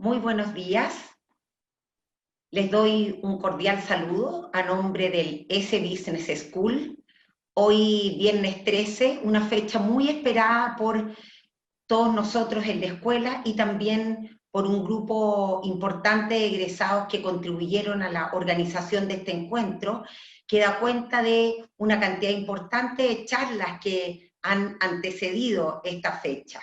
Muy buenos días. Les doy un cordial saludo a nombre del S Business School. Hoy, viernes 13, una fecha muy esperada por todos nosotros en la escuela y también por un grupo importante de egresados que contribuyeron a la organización de este encuentro, que da cuenta de una cantidad importante de charlas que han antecedido esta fecha.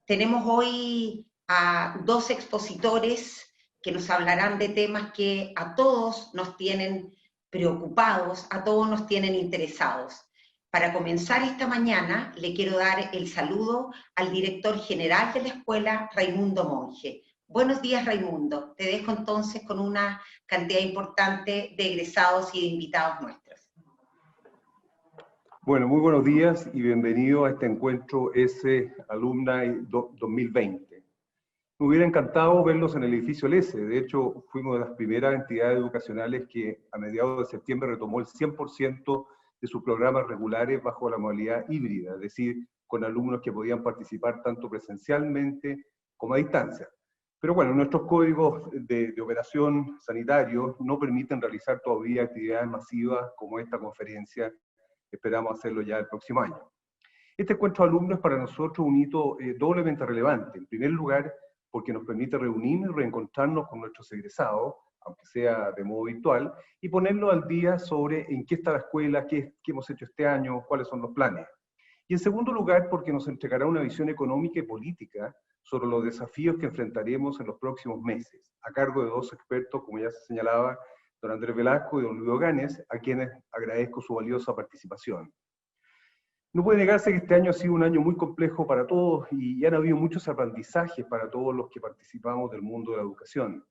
Tenemos hoy a dos expositores que nos hablarán de temas que a todos nos tienen preocupados, a todos nos tienen interesados. Para comenzar esta mañana, le quiero dar el saludo al director general de la escuela, Raimundo Monge. Buenos días, Raimundo. Te dejo entonces con una cantidad importante de egresados y de invitados nuestros. Bueno, muy buenos días y bienvenido a este encuentro S-Alumni 2020. Me hubiera encantado verlos en el edificio LS. De hecho, fuimos de las primeras entidades educacionales que a mediados de septiembre retomó el 100% de sus programas regulares bajo la modalidad híbrida, es decir, con alumnos que podían participar tanto presencialmente como a distancia. Pero bueno, nuestros códigos de operación sanitarios no permiten realizar todavía actividades masivas como esta conferencia. Esperamos hacerlo ya el próximo año. Este encuentro de alumnos es para nosotros un hito doblemente relevante. En primer lugar, porque nos permite reunirnos y reencontrarnos con nuestros egresados, aunque sea de modo virtual, y ponernos al día sobre en qué está la escuela, qué hemos hecho este año, cuáles son los planes. Y en segundo lugar, porque nos entregará una visión económica y política sobre los desafíos que enfrentaremos en los próximos meses, a cargo de dos expertos, como ya se señalaba, don Andrés Velasco y don Luis Oganes, a quienes agradezco su valiosa participación. No puede negarse que este año ha sido un año muy complejo para todos y han habido muchos aprendizajes para todos los que participamos del mundo de la educación.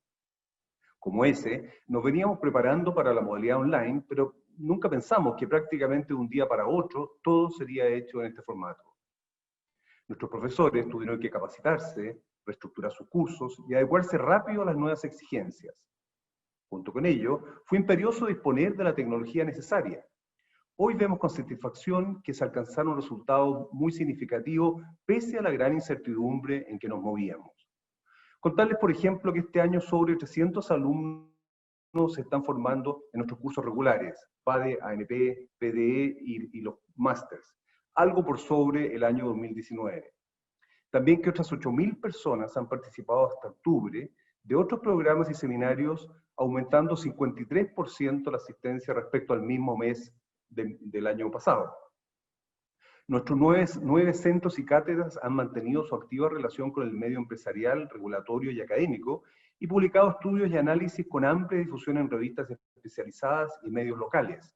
Como ese, nos veníamos preparando para la modalidad online, pero nunca pensamos que prácticamente de un día para otro todo sería hecho en este formato. Nuestros profesores tuvieron que capacitarse, reestructurar sus cursos y adecuarse rápido a las nuevas exigencias. Junto con ello, fue imperioso disponer de la tecnología necesaria. Hoy vemos con satisfacción que se alcanzaron resultados muy significativos pese a la gran incertidumbre en que nos movíamos. Contarles, por ejemplo, que este año sobre 300 alumnos se están formando en nuestros cursos regulares, PADE, ANP, PDE y los másters, algo por sobre el año 2019. También que otras 8.000 personas han participado hasta octubre de otros programas y seminarios, aumentando 53% la asistencia respecto al mismo mes del año pasado. Nuestros nueve centros y cátedras han mantenido su activa relación con el medio empresarial, regulatorio y académico y publicado estudios y análisis con amplia difusión en revistas especializadas y medios locales.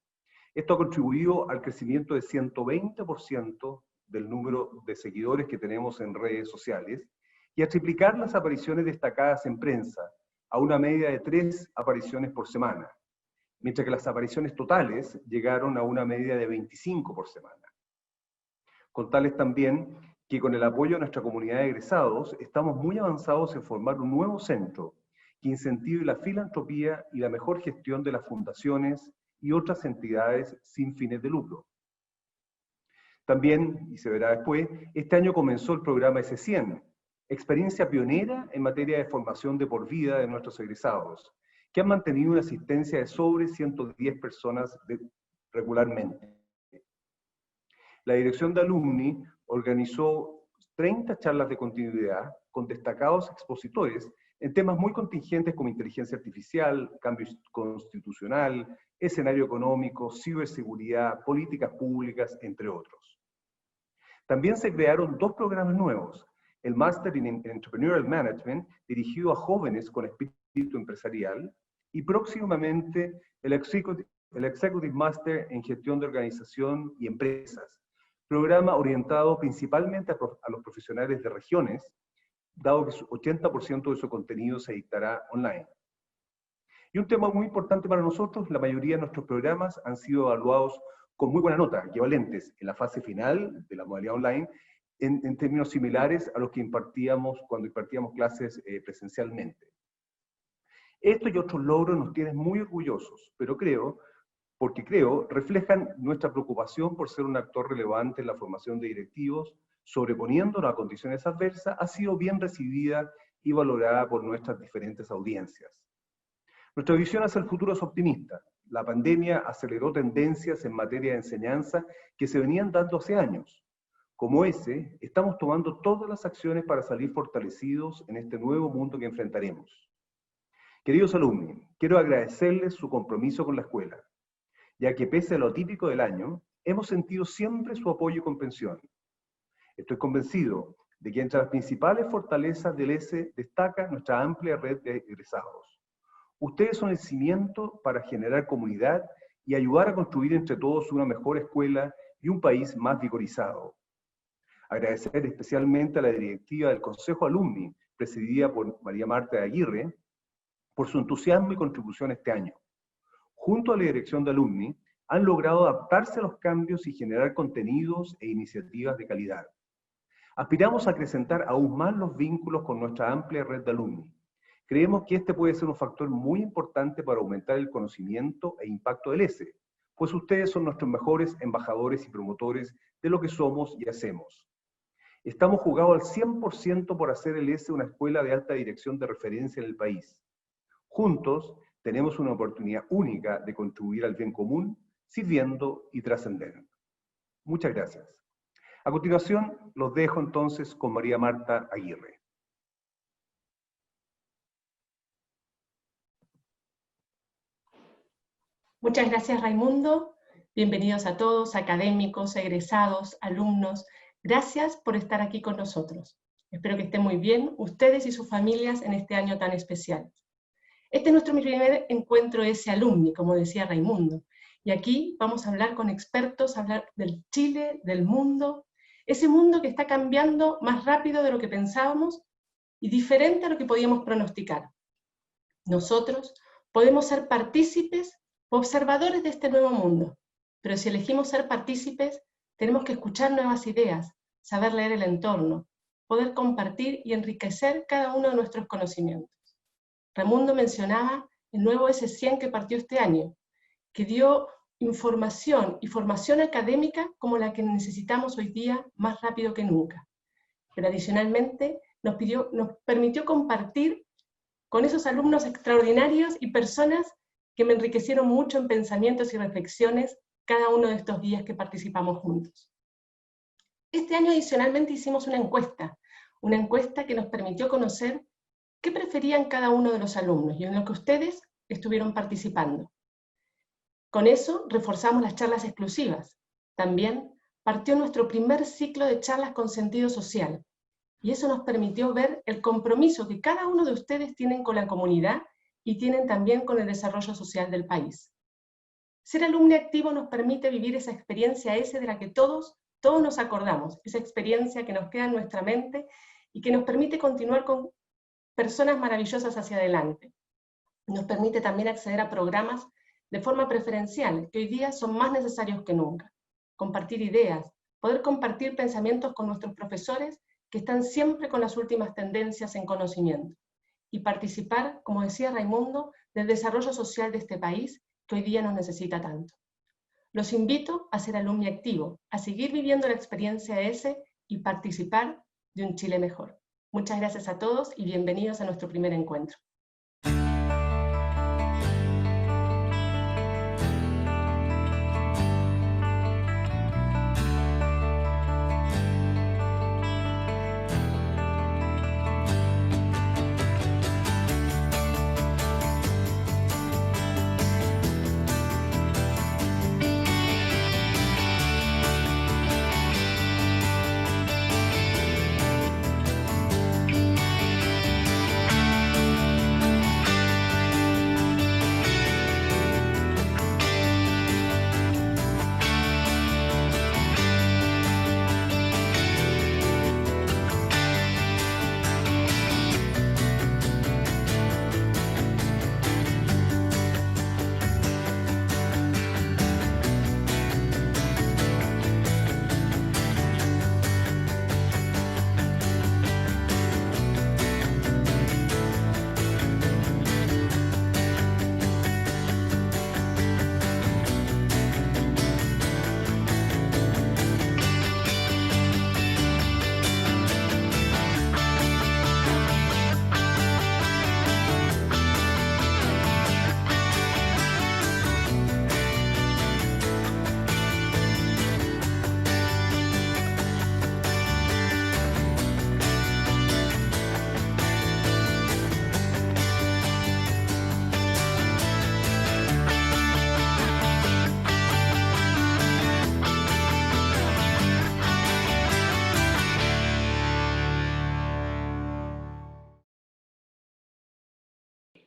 Esto ha contribuido al crecimiento de 120% del número de seguidores que tenemos en redes sociales y a triplicar las apariciones destacadas en prensa, a una media de 3 apariciones por semana, mientras que las apariciones totales llegaron a una media de 25 por semana. Contarles también que con el apoyo de nuestra comunidad de egresados, estamos muy avanzados en formar un nuevo centro que incentive la filantropía y la mejor gestión de las fundaciones y otras entidades sin fines de lucro. También, y se verá después, este año comenzó el programa S100, experiencia pionera en materia de formación de por vida de nuestros egresados, que han mantenido una asistencia de sobre 110 personas regularmente. La dirección de Alumni organizó 30 charlas de continuidad con destacados expositores en temas muy contingentes como inteligencia artificial, cambio constitucional, escenario económico, ciberseguridad, políticas públicas, entre otros. También se crearon 2 programas nuevos, el Master in Entrepreneurial Management, dirigido a jóvenes con espíritu empresarial, y próximamente el Executive Master en Gestión de Organización y Empresas, programa orientado principalmente a los profesionales de regiones, dado que 80% de su contenido se dictará online. Y un tema muy importante para nosotros, la mayoría de nuestros programas han sido evaluados con muy buena nota, equivalentes en la fase final de la modalidad online, en términos similares a los que impartíamos cuando impartíamos clases presencialmente. Estos y otros logros nos tienen muy orgullosos, pero creo, reflejan nuestra preocupación por ser un actor relevante en la formación de directivos, sobreponiéndonos a condiciones adversas, ha sido bien recibida y valorada por nuestras diferentes audiencias. Nuestra visión hacia el futuro es optimista. La pandemia aceleró tendencias en materia de enseñanza que se venían dando hace años. Como ese, estamos tomando todas las acciones para salir fortalecidos en este nuevo mundo que enfrentaremos. Queridos alumnos, quiero agradecerles su compromiso con la escuela, ya que pese a lo atípico del año, hemos sentido siempre su apoyo y comprensión. Estoy convencido de que entre las principales fortalezas del ESE destaca nuestra amplia red de egresados. Ustedes son el cimiento para generar comunidad y ayudar a construir entre todos una mejor escuela y un país más vigorizado. Agradecer especialmente a la directiva del Consejo Alumni, presidida por María Marta Aguirre, por su entusiasmo y contribución este año. Junto a la dirección de Alumni, han logrado adaptarse a los cambios y generar contenidos e iniciativas de calidad. Aspiramos a acrecentar aún más los vínculos con nuestra amplia red de alumni. Creemos que este puede ser un factor muy importante para aumentar el conocimiento e impacto del ESE, pues ustedes son nuestros mejores embajadores y promotores de lo que somos y hacemos. Estamos jugados al 100% por hacer el ESE una escuela de alta dirección de referencia en el país. Juntos tenemos una oportunidad única de contribuir al bien común, sirviendo y trascendiendo. Muchas gracias. A continuación, los dejo entonces con María Marta Aguirre. Muchas gracias, Raimundo. Bienvenidos a todos, académicos, egresados, alumnos. Gracias por estar aquí con nosotros. Espero que estén muy bien, ustedes y sus familias, en este año tan especial. Este es nuestro primer encuentro ESE Alumni, como decía Raimundo. Y aquí vamos a hablar con expertos, hablar del Chile, del mundo, ese mundo que está cambiando más rápido de lo que pensábamos y diferente a lo que podíamos pronosticar. Nosotros podemos ser partícipes o observadores de este nuevo mundo, pero si elegimos ser partícipes, tenemos que escuchar nuevas ideas, saber leer el entorno, poder compartir y enriquecer cada uno de nuestros conocimientos. Raimundo mencionaba el nuevo S100 que partió este año, que dio información y formación académica como la que necesitamos hoy día más rápido que nunca. Pero adicionalmente nos permitió compartir con esos alumnos extraordinarios y personas que me enriquecieron mucho en pensamientos y reflexiones cada uno de estos días que participamos juntos. Este año adicionalmente hicimos una encuesta que nos permitió conocer qué preferían cada uno de los alumnos y en lo que ustedes estuvieron participando. Con eso reforzamos las charlas exclusivas. También partió nuestro primer ciclo de charlas con sentido social, y eso nos permitió ver el compromiso que cada uno de ustedes tienen con la comunidad y tienen también con el desarrollo social del país. Ser alumno activo nos permite vivir esa experiencia ESE de la que todos nos acordamos, esa experiencia que nos queda en nuestra mente y que nos permite continuar con personas maravillosas hacia adelante. Nos permite también acceder a programas de forma preferencial, que hoy día son más necesarios que nunca. Compartir ideas, poder compartir pensamientos con nuestros profesores que están siempre con las últimas tendencias en conocimiento. Y participar, como decía Raimundo, del desarrollo social de este país que hoy día nos necesita tanto. Los invito a ser alumni activo, a seguir viviendo la experiencia ESE y participar de un Chile mejor. Muchas gracias a todos y bienvenidos a nuestro primer encuentro.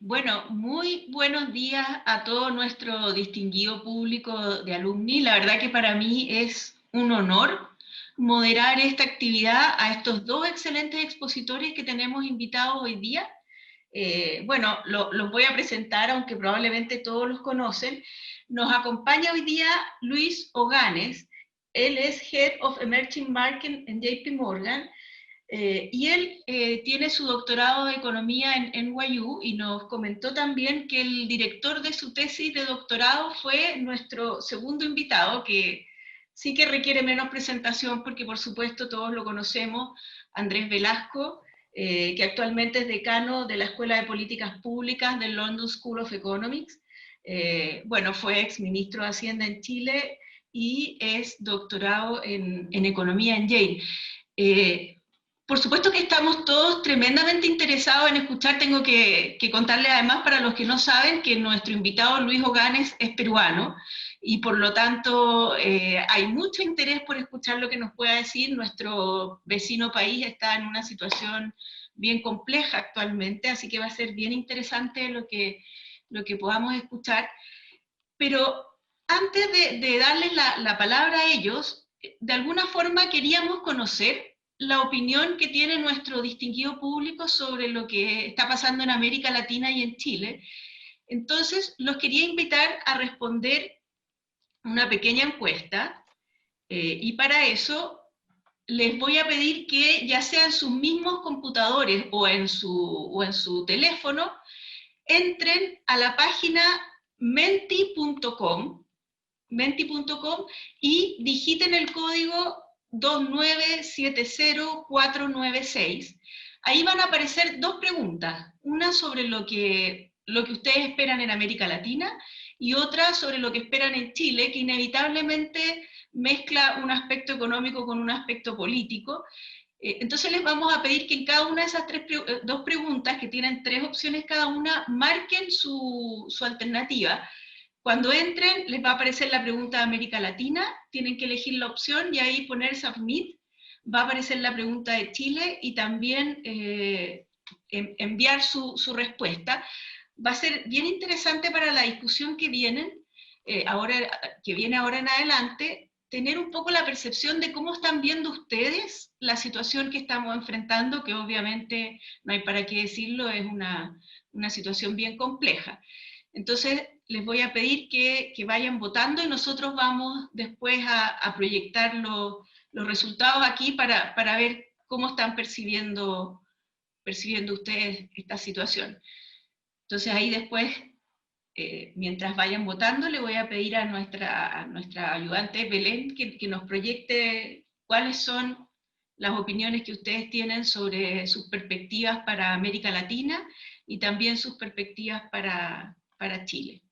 Bueno, muy buenos días a todo nuestro distinguido público de alumni. La verdad que para mí es un honor moderar esta actividad a estos dos excelentes expositores que tenemos invitados hoy día. Bueno, los voy a presentar, aunque probablemente todos los conocen. Nos acompaña hoy día Luis Oganes. Él es Head of Emerging Markets en JP Morgan. Y él tiene su doctorado de Economía en NYU y nos comentó también que el director de su tesis de doctorado fue nuestro segundo invitado, que sí que requiere menos presentación porque por supuesto todos lo conocemos, Andrés Velasco, que actualmente es decano de la Escuela de Políticas Públicas del London School of Economics. Bueno, fue exministro de Hacienda en Chile y es doctorado en Economía en Yale. Por supuesto que estamos todos tremendamente interesados en escuchar. Tengo que contarles además, para los que no saben, que nuestro invitado Luis Oganes es peruano, y por lo tanto hay mucho interés por escuchar lo que nos pueda decir. Nuestro vecino país está en una situación bien compleja actualmente, así que va a ser bien interesante lo que podamos escuchar. Pero antes de darles la palabra a ellos, de alguna forma queríamos conocer la opinión que tiene nuestro distinguido público sobre lo que está pasando en América Latina y en Chile. Entonces, los quería invitar a responder una pequeña encuesta, y para eso les voy a pedir que, ya sea en sus mismos computadores o en su teléfono, entren a la página menti.com y digiten el código 2970496. Ahí van a aparecer dos preguntas, una sobre lo que ustedes esperan en América Latina y otra sobre lo que esperan en Chile, que inevitablemente mezcla un aspecto económico con un aspecto político. Entonces les vamos a pedir que en cada una de esas dos preguntas, que tienen tres opciones cada una, marquen su alternativa. Cuando entren, les va a aparecer la pregunta de América Latina, tienen que elegir la opción y ahí poner Submit. Va a aparecer la pregunta de Chile y también enviar su respuesta. Va a ser bien interesante para la discusión que viene ahora en adelante, tener un poco la percepción de cómo están viendo ustedes la situación que estamos enfrentando, que obviamente no hay para qué decirlo, es una situación bien compleja. Entonces, les voy a pedir que vayan votando y nosotros vamos después a proyectar los resultados aquí para ver cómo están percibiendo ustedes esta situación. Entonces ahí después, mientras vayan votando, le voy a pedir a nuestra ayudante Belén que nos proyecte cuáles son las opiniones que ustedes tienen sobre sus perspectivas para América Latina y también sus perspectivas para Chile.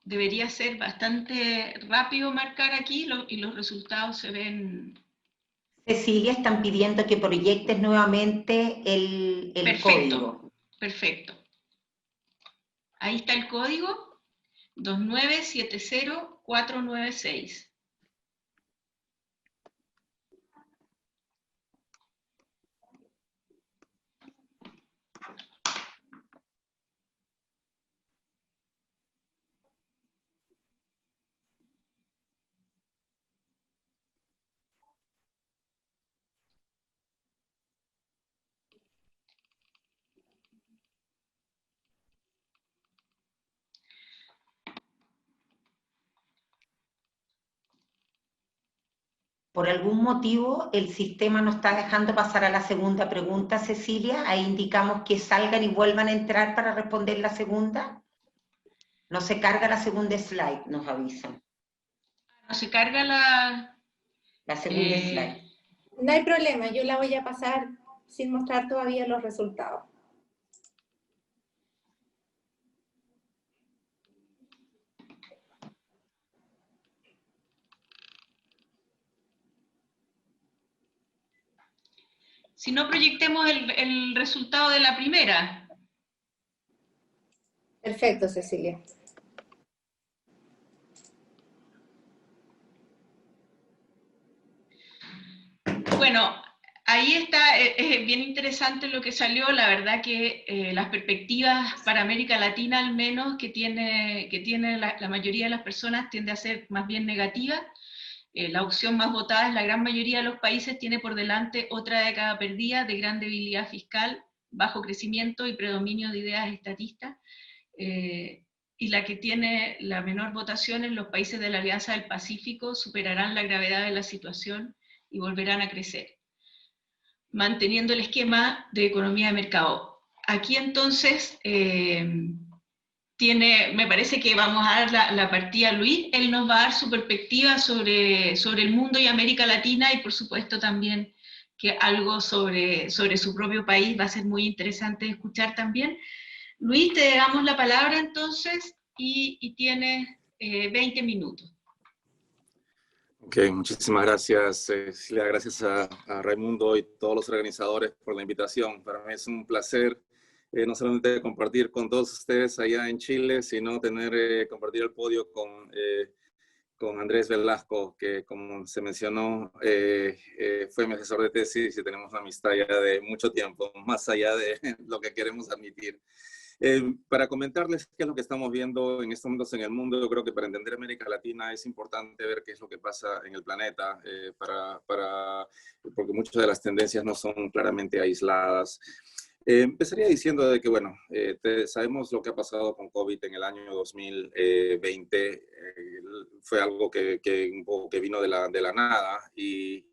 Debería ser bastante rápido marcar aquí y los resultados se ven. Cecilia, están pidiendo que proyectes nuevamente el código. Perfecto. Ahí está el código, 2970496. Por algún motivo el sistema no está dejando pasar a la segunda pregunta, Cecilia. Ahí indicamos que salgan y vuelvan a entrar para responder la segunda. No se carga la segunda slide, nos avisan. No se carga la segunda slide. No hay problema, yo la voy a pasar sin mostrar todavía los resultados. Si no, proyectemos el resultado de la primera. Perfecto, Cecilia. Bueno, ahí está, es bien interesante lo que salió. La verdad que las perspectivas para América Latina, al menos, que tiene la mayoría de las personas, tiende a ser más bien negativa. La opción más votada en la gran mayoría de los países tiene por delante otra década perdida de gran debilidad fiscal, bajo crecimiento y predominio de ideas estatistas. Y la que tiene la menor votación en los países de la Alianza del Pacífico superarán la gravedad de la situación y volverán a crecer, manteniendo el esquema de economía de mercado. Aquí entonces me parece que vamos a dar la partida a Luis. Él nos va a dar su perspectiva sobre el mundo y América Latina, y por supuesto también que algo sobre su propio país va a ser muy interesante escuchar también. Luis, te damos la palabra entonces y tienes 20 minutos. Ok, muchísimas gracias, Cecilia. Gracias a Raimundo y todos los organizadores por la invitación. Para mí es un placer no solamente compartir con todos ustedes allá en Chile, sino compartir el podio con Andrés Velasco, que como se mencionó, fue mi asesor de tesis y tenemos una amistad ya de mucho tiempo, más allá de lo que queremos admitir. Para comentarles qué es lo que estamos viendo en estos momentos en el mundo, yo creo que para entender América Latina es importante ver qué es lo que pasa en el planeta, porque muchas de las tendencias no son claramente aisladas. Empezaría diciendo de que, bueno, sabemos lo que ha pasado con COVID en el año 2020. Fue algo que vino de la nada y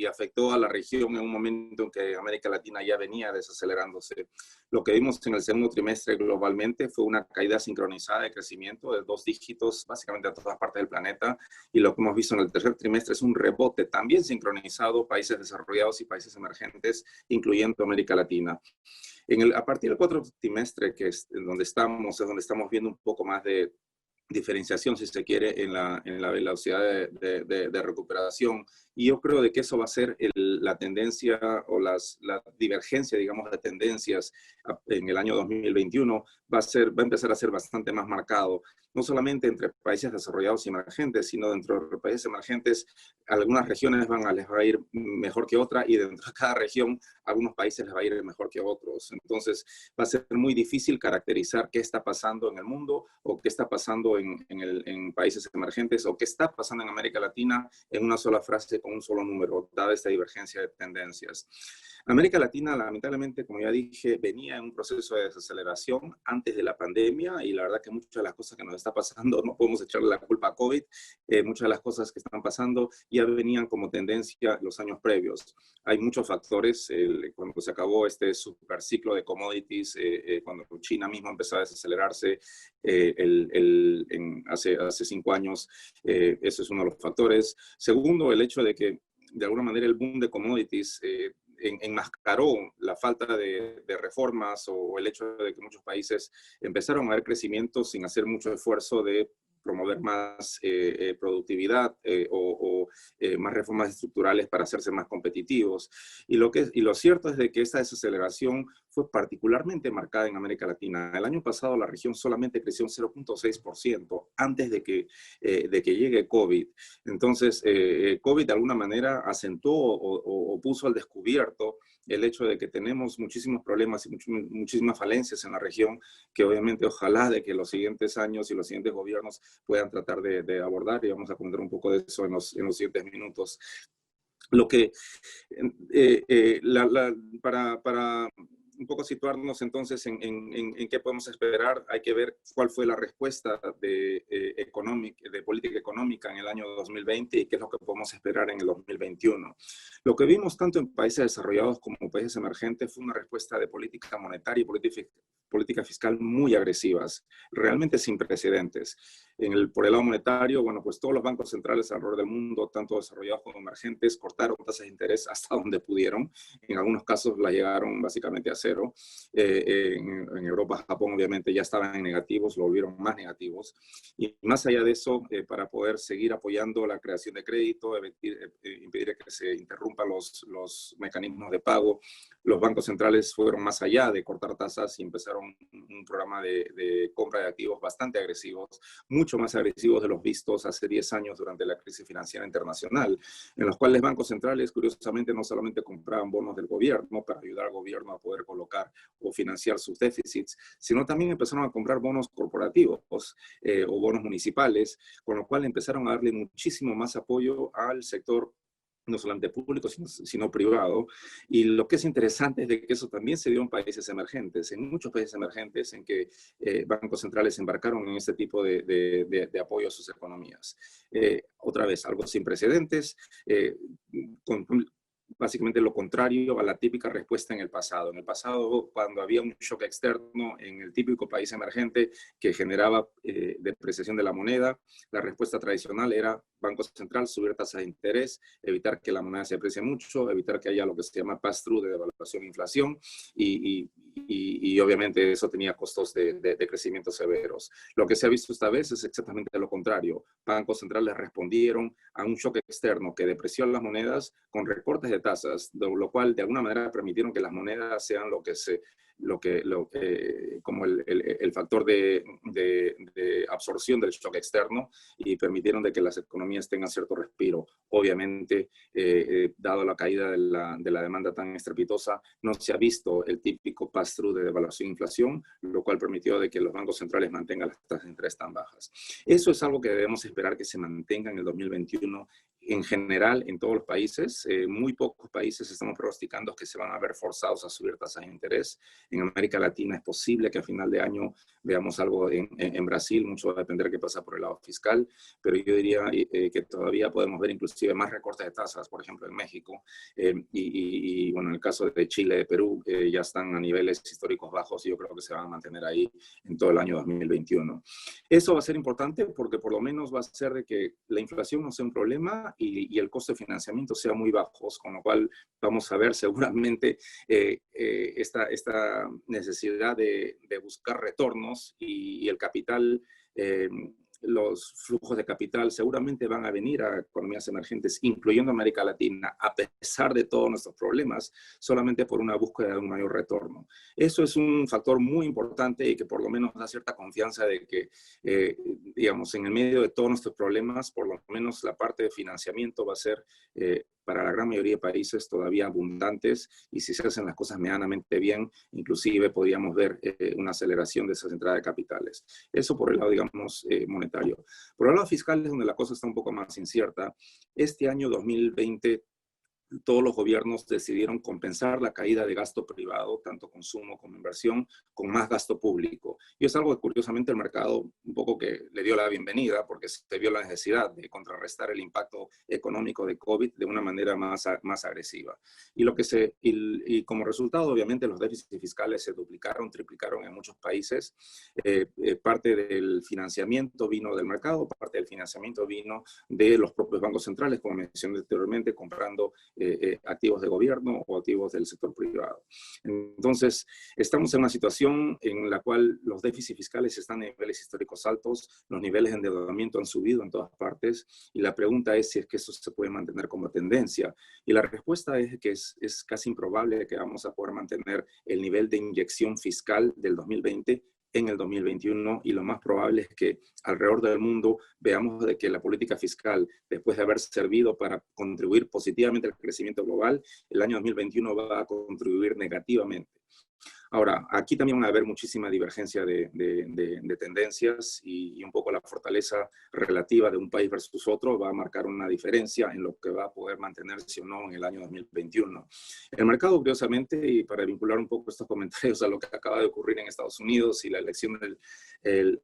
afectó a la región en un momento en que América Latina ya venía desacelerándose. Lo que vimos en el segundo trimestre globalmente fue una caída sincronizada de crecimiento de 2 dígitos, básicamente a todas partes del planeta, y lo que hemos visto en el tercer trimestre es un rebote también sincronizado, países desarrollados y países emergentes, incluyendo América Latina. A partir del cuarto trimestre, que es donde estamos viendo un poco más de diferenciación, si se quiere, en la velocidad de recuperación. Y yo creo de que eso va a ser la tendencia o la divergencia, digamos, de tendencias en el año 2021 va a empezar a ser bastante más marcado, no solamente entre países desarrollados y emergentes, sino dentro de los países emergentes, algunas regiones les va a ir mejor que otras, y dentro de cada región, algunos países les va a ir mejor que otros. Entonces, va a ser muy difícil caracterizar qué está pasando en el mundo, o qué está pasando en países emergentes, o qué está pasando en América Latina en una sola frase, con un solo número, dada esta divergencia de tendencias. América Latina, lamentablemente, como ya dije, venía en un proceso de desaceleración antes de la pandemia, y la verdad que muchas de las cosas que nos está pasando, no podemos echarle la culpa a COVID, muchas de las cosas que están pasando ya venían como tendencia los años previos. Hay muchos factores, cuando se acabó este superciclo de commodities, cuando China misma empezó a desacelerarse hace 5 años, ese es uno de los factores. Segundo, el hecho de que de alguna manera el boom de commodities enmascaró la falta de reformas, o el hecho de que muchos países empezaron a ver crecimiento sin hacer mucho esfuerzo de promover más productividad o más reformas estructurales para hacerse más competitivos. Y lo cierto es de que esta desaceleración fue particularmente marcada en América Latina. El año pasado la región solamente creció un 0.6% antes de que llegue COVID. Entonces, COVID de alguna manera acentuó o puso al descubierto el hecho de que tenemos muchísimos problemas y muchísimas falencias en la región, que obviamente ojalá de que los siguientes años y los siguientes gobiernos puedan tratar de abordar, y vamos a comentar un poco de eso en los siguientes minutos. Lo que, para un poco situarnos entonces en qué podemos esperar, hay que ver cuál fue la respuesta de política económica en el año 2020 y qué es lo que podemos esperar en el 2021. Lo que vimos tanto en países desarrollados como en países emergentes fue una respuesta de política monetaria y política fiscal muy agresivas, realmente sin precedentes. Por el lado monetario, bueno, pues todos los bancos centrales alrededor del mundo, tanto desarrollados como emergentes, cortaron tasas de interés hasta donde pudieron. En algunos casos las llegaron básicamente a cero. En Europa, Japón, obviamente ya estaban en negativos, lo volvieron más negativos. Y más allá de eso, para poder seguir apoyando la creación de crédito, impedir que se interrumpan los mecanismos de pago, los bancos centrales fueron más allá de cortar tasas y empezaron un un programa de compra de activos bastante agresivos, mucho más agresivos de los vistos hace 10 años durante la crisis financiera internacional, en los cuales bancos centrales, curiosamente, no solamente compraban bonos del gobierno para ayudar al gobierno a poder colocar o financiar sus déficits, sino también empezaron a comprar bonos corporativos o bonos municipales, con lo cual empezaron a darle muchísimo más apoyo al sector no solamente público, sino privado. Y lo que es interesante es de que eso también se dio en países emergentes, en muchos países emergentes en que bancos centrales embarcaron en este tipo de apoyo a sus economías. Otra vez, algo sin precedentes, con básicamente lo contrario a la típica respuesta en el pasado. En el pasado, cuando había un shock externo en el típico país emergente que generaba depreciación de la moneda, la respuesta tradicional era Banco Central, subir tasas de interés, evitar que la moneda se aprecie mucho, evitar que haya lo que se llama pass-through de devaluación e inflación, y obviamente eso tenía costos de crecimiento severos. Lo que se ha visto esta vez es exactamente lo contrario. Bancos centrales respondieron a un shock externo que depreció las monedas con recortes de tasas, lo cual de alguna manera permitieron que las monedas sean como el factor de absorción del shock externo, y permitieron de que las economías tengan cierto respiro. Obviamente, dado la caída de la demanda tan estrepitosa, no se ha visto el típico pass-through de devaluación e inflación, lo cual permitió de que los bancos centrales mantengan las tasas de interés tan bajas. Eso es algo que debemos esperar que se mantenga en el 2021 en general en todos los países. Muy pocos países estamos pronosticando que se van a ver forzados a subir tasas de interés. En América Latina es posible que a final de año veamos algo en Brasil, mucho va a depender de qué pasa por el lado fiscal, pero yo diría que todavía podemos ver inclusive más recortes de tasas, por ejemplo en México, y bueno, en el caso de Chile, de Perú, ya están a niveles históricos bajos y yo creo que se van a mantener ahí en todo el año 2021. Eso va a ser importante porque por lo menos va a ser de que la inflación no sea un problema y el costo de financiamiento sea muy bajos, con lo cual vamos a ver seguramente esta necesidad de buscar retornos y el capital, los flujos de capital seguramente van a venir a economías emergentes, incluyendo América Latina, a pesar de todos nuestros problemas, solamente por una búsqueda de un mayor retorno. Eso es un factor muy importante y que por lo menos da cierta confianza de que, digamos, en el medio de todos nuestros problemas, por lo menos la parte de financiamiento va a ser para la gran mayoría de países todavía abundantes, y si se hacen las cosas medianamente bien, inclusive podríamos ver una aceleración de esas entradas de capitales. Eso por el lado, digamos, monetario. Por el lado fiscal es donde la cosa está un poco más incierta. Este año 2020, todos los gobiernos decidieron compensar la caída de gasto privado, tanto consumo como inversión, con más gasto público. Y es algo que curiosamente el mercado un poco que le dio la bienvenida, porque se vio la necesidad de contrarrestar el impacto económico de COVID de una manera más agresiva. Y como resultado, obviamente, los déficits fiscales se duplicaron, triplicaron en muchos países. Parte del financiamiento vino del mercado, parte del financiamiento vino de los propios bancos centrales, como mencioné anteriormente, comprando activos de gobierno o activos del sector privado. Entonces, estamos en una situación en la cual los déficits fiscales están en niveles históricos altos, los niveles de endeudamiento han subido en todas partes, y la pregunta es si es que eso se puede mantener como tendencia. Y la respuesta es que es casi improbable que vamos a poder mantener el nivel de inyección fiscal del 2020 en el 2021, y lo más probable es que alrededor del mundo veamos de que la política fiscal, después de haber servido para contribuir positivamente al crecimiento global, el año 2021 va a contribuir negativamente. Ahora, aquí también va a haber muchísima divergencia de tendencias, y un poco la fortaleza relativa de un país versus otro va a marcar una diferencia en lo que va a poder mantenerse o no en el año 2021. El mercado, curiosamente, y para vincular un poco estos comentarios a lo que acaba de ocurrir en Estados Unidos y la elección del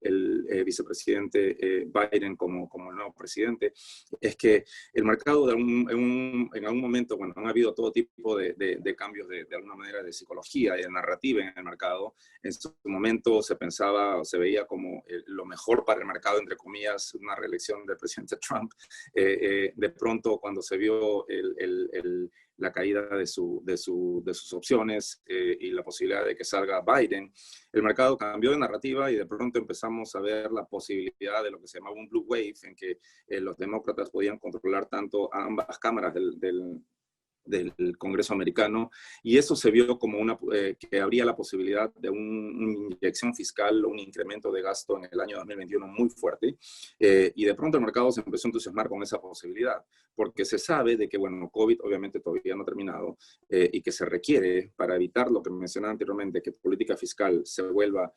vicepresidente Biden como el nuevo presidente, es que el mercado en algún momento, bueno, han habido todo tipo de cambios de alguna manera de psicología y de narrativa en el mercado. En su momento se pensaba o se veía como lo mejor para el mercado, entre comillas, una reelección del presidente Trump. De pronto, cuando se vio la caída de sus opciones y la posibilidad de que salga Biden, el mercado cambió de narrativa y de pronto empezamos a ver la posibilidad de lo que se llamaba un blue wave, en que los demócratas podían controlar tanto a ambas cámaras del del Congreso americano, y eso se vio como que habría la posibilidad de una inyección fiscal, un incremento de gasto en el año 2021 muy fuerte, y de pronto el mercado se empezó a entusiasmar con esa posibilidad, porque se sabe de que, bueno, COVID obviamente todavía no ha terminado, y que se requiere, para evitar lo que mencionaba anteriormente, que política fiscal se vuelva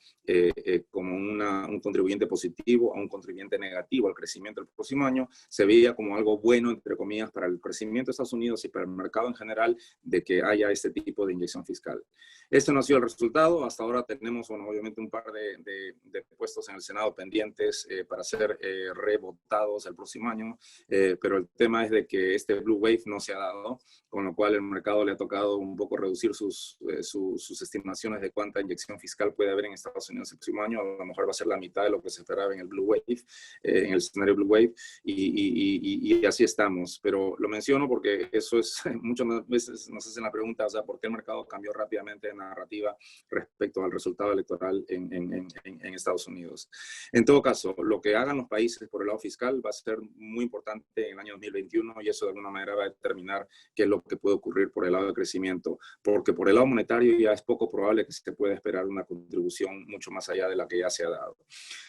como un contribuyente positivo a un contribuyente negativo al crecimiento del próximo año, se veía como algo bueno, entre comillas, para el crecimiento de Estados Unidos y para el mercado en general, de que haya este tipo de inyección fiscal. Este no ha sido el resultado. Hasta ahora tenemos, bueno, obviamente un par de puestos en el Senado pendientes para ser revotados el próximo año, pero el tema es de que este Blue Wave no se ha dado, con lo cual el mercado le ha tocado un poco reducir sus estimaciones de cuánta inyección fiscal puede haber en Estados Unidos el próximo año. A lo mejor va a ser la mitad de lo que se esperaba en el Blue Wave, en el escenario Blue Wave, y así estamos. Pero lo menciono porque eso es, muchas veces nos hacen la pregunta, o sea, ¿por qué el mercado cambió rápidamente de narrativa respecto al resultado electoral en Estados Unidos? En todo caso, lo que hagan los países por el lado fiscal va a ser muy importante en el año 2021, y eso de alguna manera va a determinar qué es lo que puede ocurrir por el lado de crecimiento, porque por el lado monetario ya es poco probable que se pueda esperar una contribución mucho más allá de la que ya se ha dado.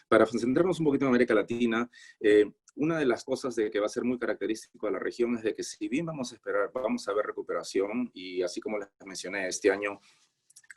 Para centrarnos un poquito en América Latina, una de las cosas de que va a ser muy característico de la región es de que si bien vamos a ver recuperación, y así como les mencioné, este año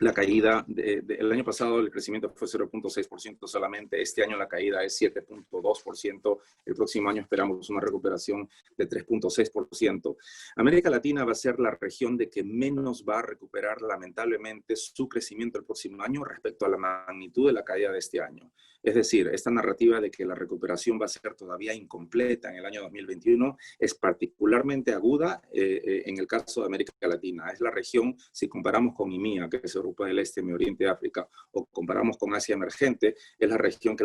la caída, el año pasado el crecimiento fue 0.6% solamente, este año la caída es 7.2%, el próximo año esperamos una recuperación de 3.6%. América Latina va a ser la región de que menos va a recuperar lamentablemente su crecimiento el próximo año respecto a la magnitud de la caída de este año. Es decir, esta narrativa de que la recuperación va a ser todavía incompleta en el año 2021 es particularmente aguda en el caso de América Latina. Es la región, si comparamos con IMEA, que es Europa del Este, Medio Oriente y África, o comparamos con Asia emergente, es la región que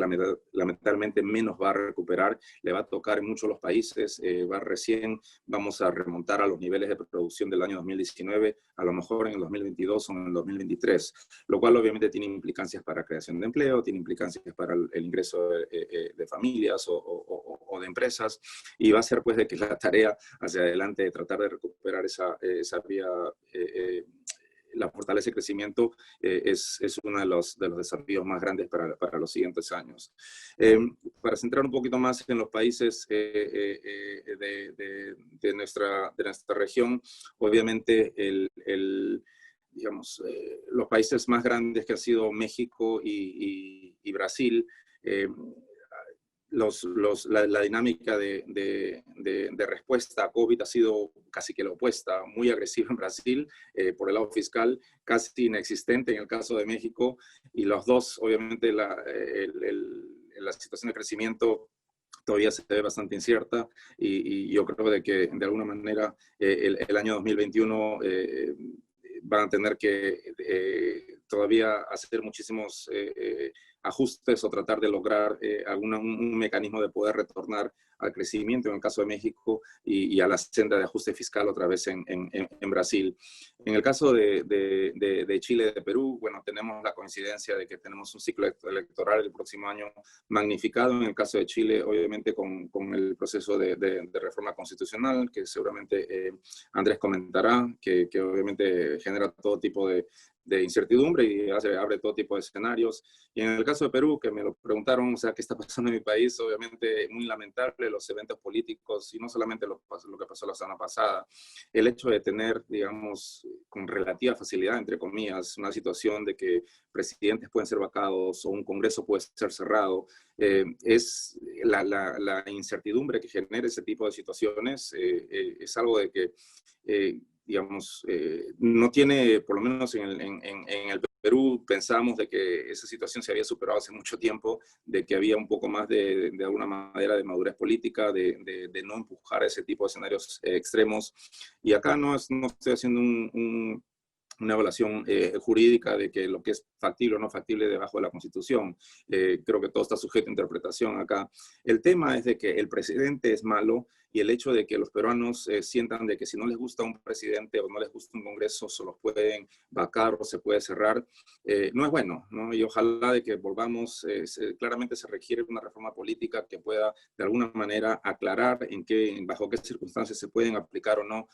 lamentablemente menos va a recuperar. Le va a tocar en muchos de los países, vamos a remontar a los niveles de producción del año 2019, a lo mejor en el 2022 o en el 2023, lo cual obviamente tiene implicancias para creación de empleo, tiene implicancias para el ingreso de familias o de empresas, y va a ser pues de que la tarea hacia adelante de tratar de recuperar esa vía, la fortaleza de crecimiento es uno de los desafíos más grandes para los siguientes años. Para centrar un poquito más en los países de nuestra región, obviamente digamos, los países más grandes que han sido México y Brasil, la dinámica de respuesta a COVID ha sido casi que la opuesta, muy agresiva en Brasil, por el lado fiscal, casi inexistente en el caso de México, y los dos, obviamente, la situación de crecimiento todavía se ve bastante incierta, y yo creo de que de alguna manera el año 2021 van a tener que todavía hacer muchísimos ajustes o tratar de lograr un mecanismo de poder retornar al crecimiento en el caso de México y a la senda de ajuste fiscal otra vez en Brasil. En el caso de Chile y de Perú, bueno, tenemos la coincidencia de que tenemos un ciclo electoral el próximo año magnificado. En el caso de Chile, obviamente con el proceso de reforma constitucional, que seguramente Andrés comentará, que obviamente genera todo tipo de incertidumbre y abre todo tipo de escenarios. Y en el caso de Perú, que me lo preguntaron, o sea, ¿qué está pasando en mi país? Obviamente muy lamentable los eventos políticos, y no solamente lo que pasó la semana pasada, el hecho de tener, digamos, con relativa facilidad, entre comillas, una situación de que presidentes pueden ser vacados o un congreso puede ser cerrado, es la incertidumbre que genera ese tipo de situaciones, es algo de que digamos, no tiene, por lo menos en el Perú, pensamos de que esa situación se había superado hace mucho tiempo, de que había un poco más de alguna manera de madurez política, de no empujar ese tipo de escenarios extremos. Y acá no estoy haciendo una evaluación jurídica de que lo que es factible o no factible debajo de la Constitución. Creo que todo está sujeto a interpretación acá. El tema es de que el presidente es malo y el hecho de que los peruanos sientan de que si no les gusta un presidente o no les gusta un congreso, se los pueden vacar o se puede cerrar, no es bueno, ¿no? Y ojalá de que volvamos, claramente se requiere una reforma política que pueda de alguna manera aclarar bajo qué circunstancias se pueden aplicar o no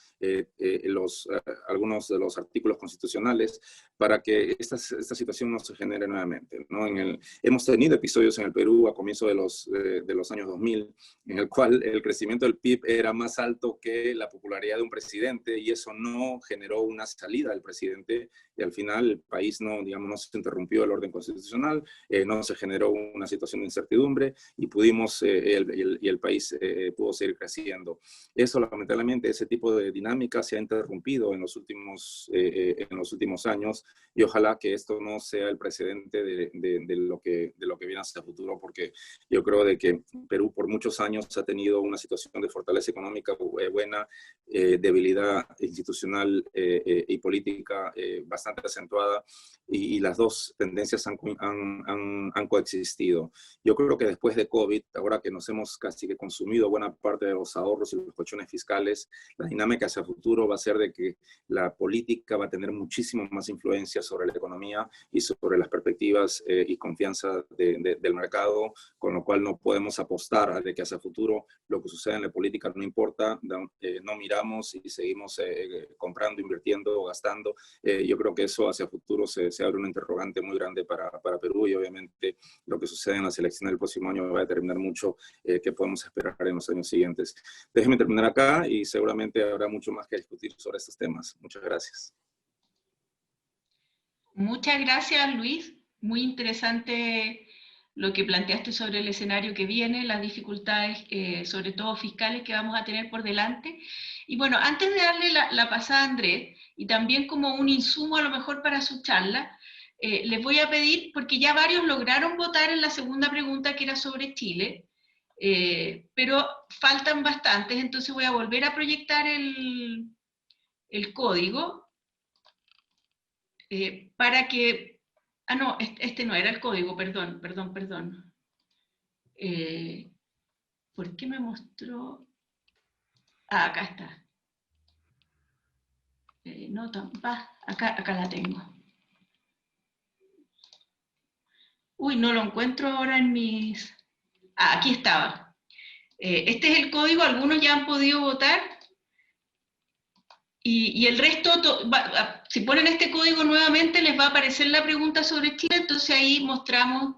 algunos de los artículos constitucionales para que esta situación no se genere nuevamente, ¿no? Hemos tenido episodios en el Perú a comienzos de los años 2000 en el cual el crecimiento del PIB era más alto que la popularidad de un presidente y eso no generó una salida del presidente y al final el país no se interrumpió el orden constitucional, no se generó una situación de incertidumbre y el país pudo seguir creciendo. Eso, lamentablemente, ese tipo de dinámica se ha interrumpido en los últimos años y ojalá que esto no sea el precedente de lo que viene hacia el futuro, porque yo creo de que Perú por muchos años ha tenido una situación de fortaleza económica buena, debilidad institucional y política bastante acentuada y las dos tendencias han coexistido. Yo creo que después de COVID, ahora que nos hemos casi que consumido buena parte de los ahorros y los colchones fiscales, la dinámica hacia el futuro va a ser de que la política va a tener muchísimo más influencia sobre la economía y sobre las perspectivas y confianza del mercado, con lo cual no podemos apostar a de que hacia el futuro lo que sucede en la política no importa, no miramos y seguimos comprando, invirtiendo, gastando. Yo creo que eso hacia el futuro se abre una interrogante muy grande para Perú y obviamente lo que sucede en las elecciones del próximo año va a determinar mucho qué podemos esperar en los años siguientes. Déjenme terminar acá y seguramente habrá mucho más que discutir sobre estos temas. Muchas gracias. Muchas gracias, Luis. Muy interesante lo que planteaste sobre el escenario que viene, las dificultades, sobre todo fiscales, que vamos a tener por delante. Y bueno, antes de darle la pasada a Andrés, y también como un insumo a lo mejor para su charla, les voy a pedir, porque ya varios lograron votar en la segunda pregunta que era sobre Chile, pero faltan bastantes, entonces voy a volver a proyectar el código para que... Ah, no, este no era el código, perdón. ¿Por qué me mostró? Ah, acá está. No, acá la tengo. Uy, no lo encuentro ahora en mis... Ah, aquí estaba. Este es el código, algunos ya han podido votar. Y el resto, si ponen este código nuevamente, les va a aparecer la pregunta sobre Chile, entonces ahí mostramos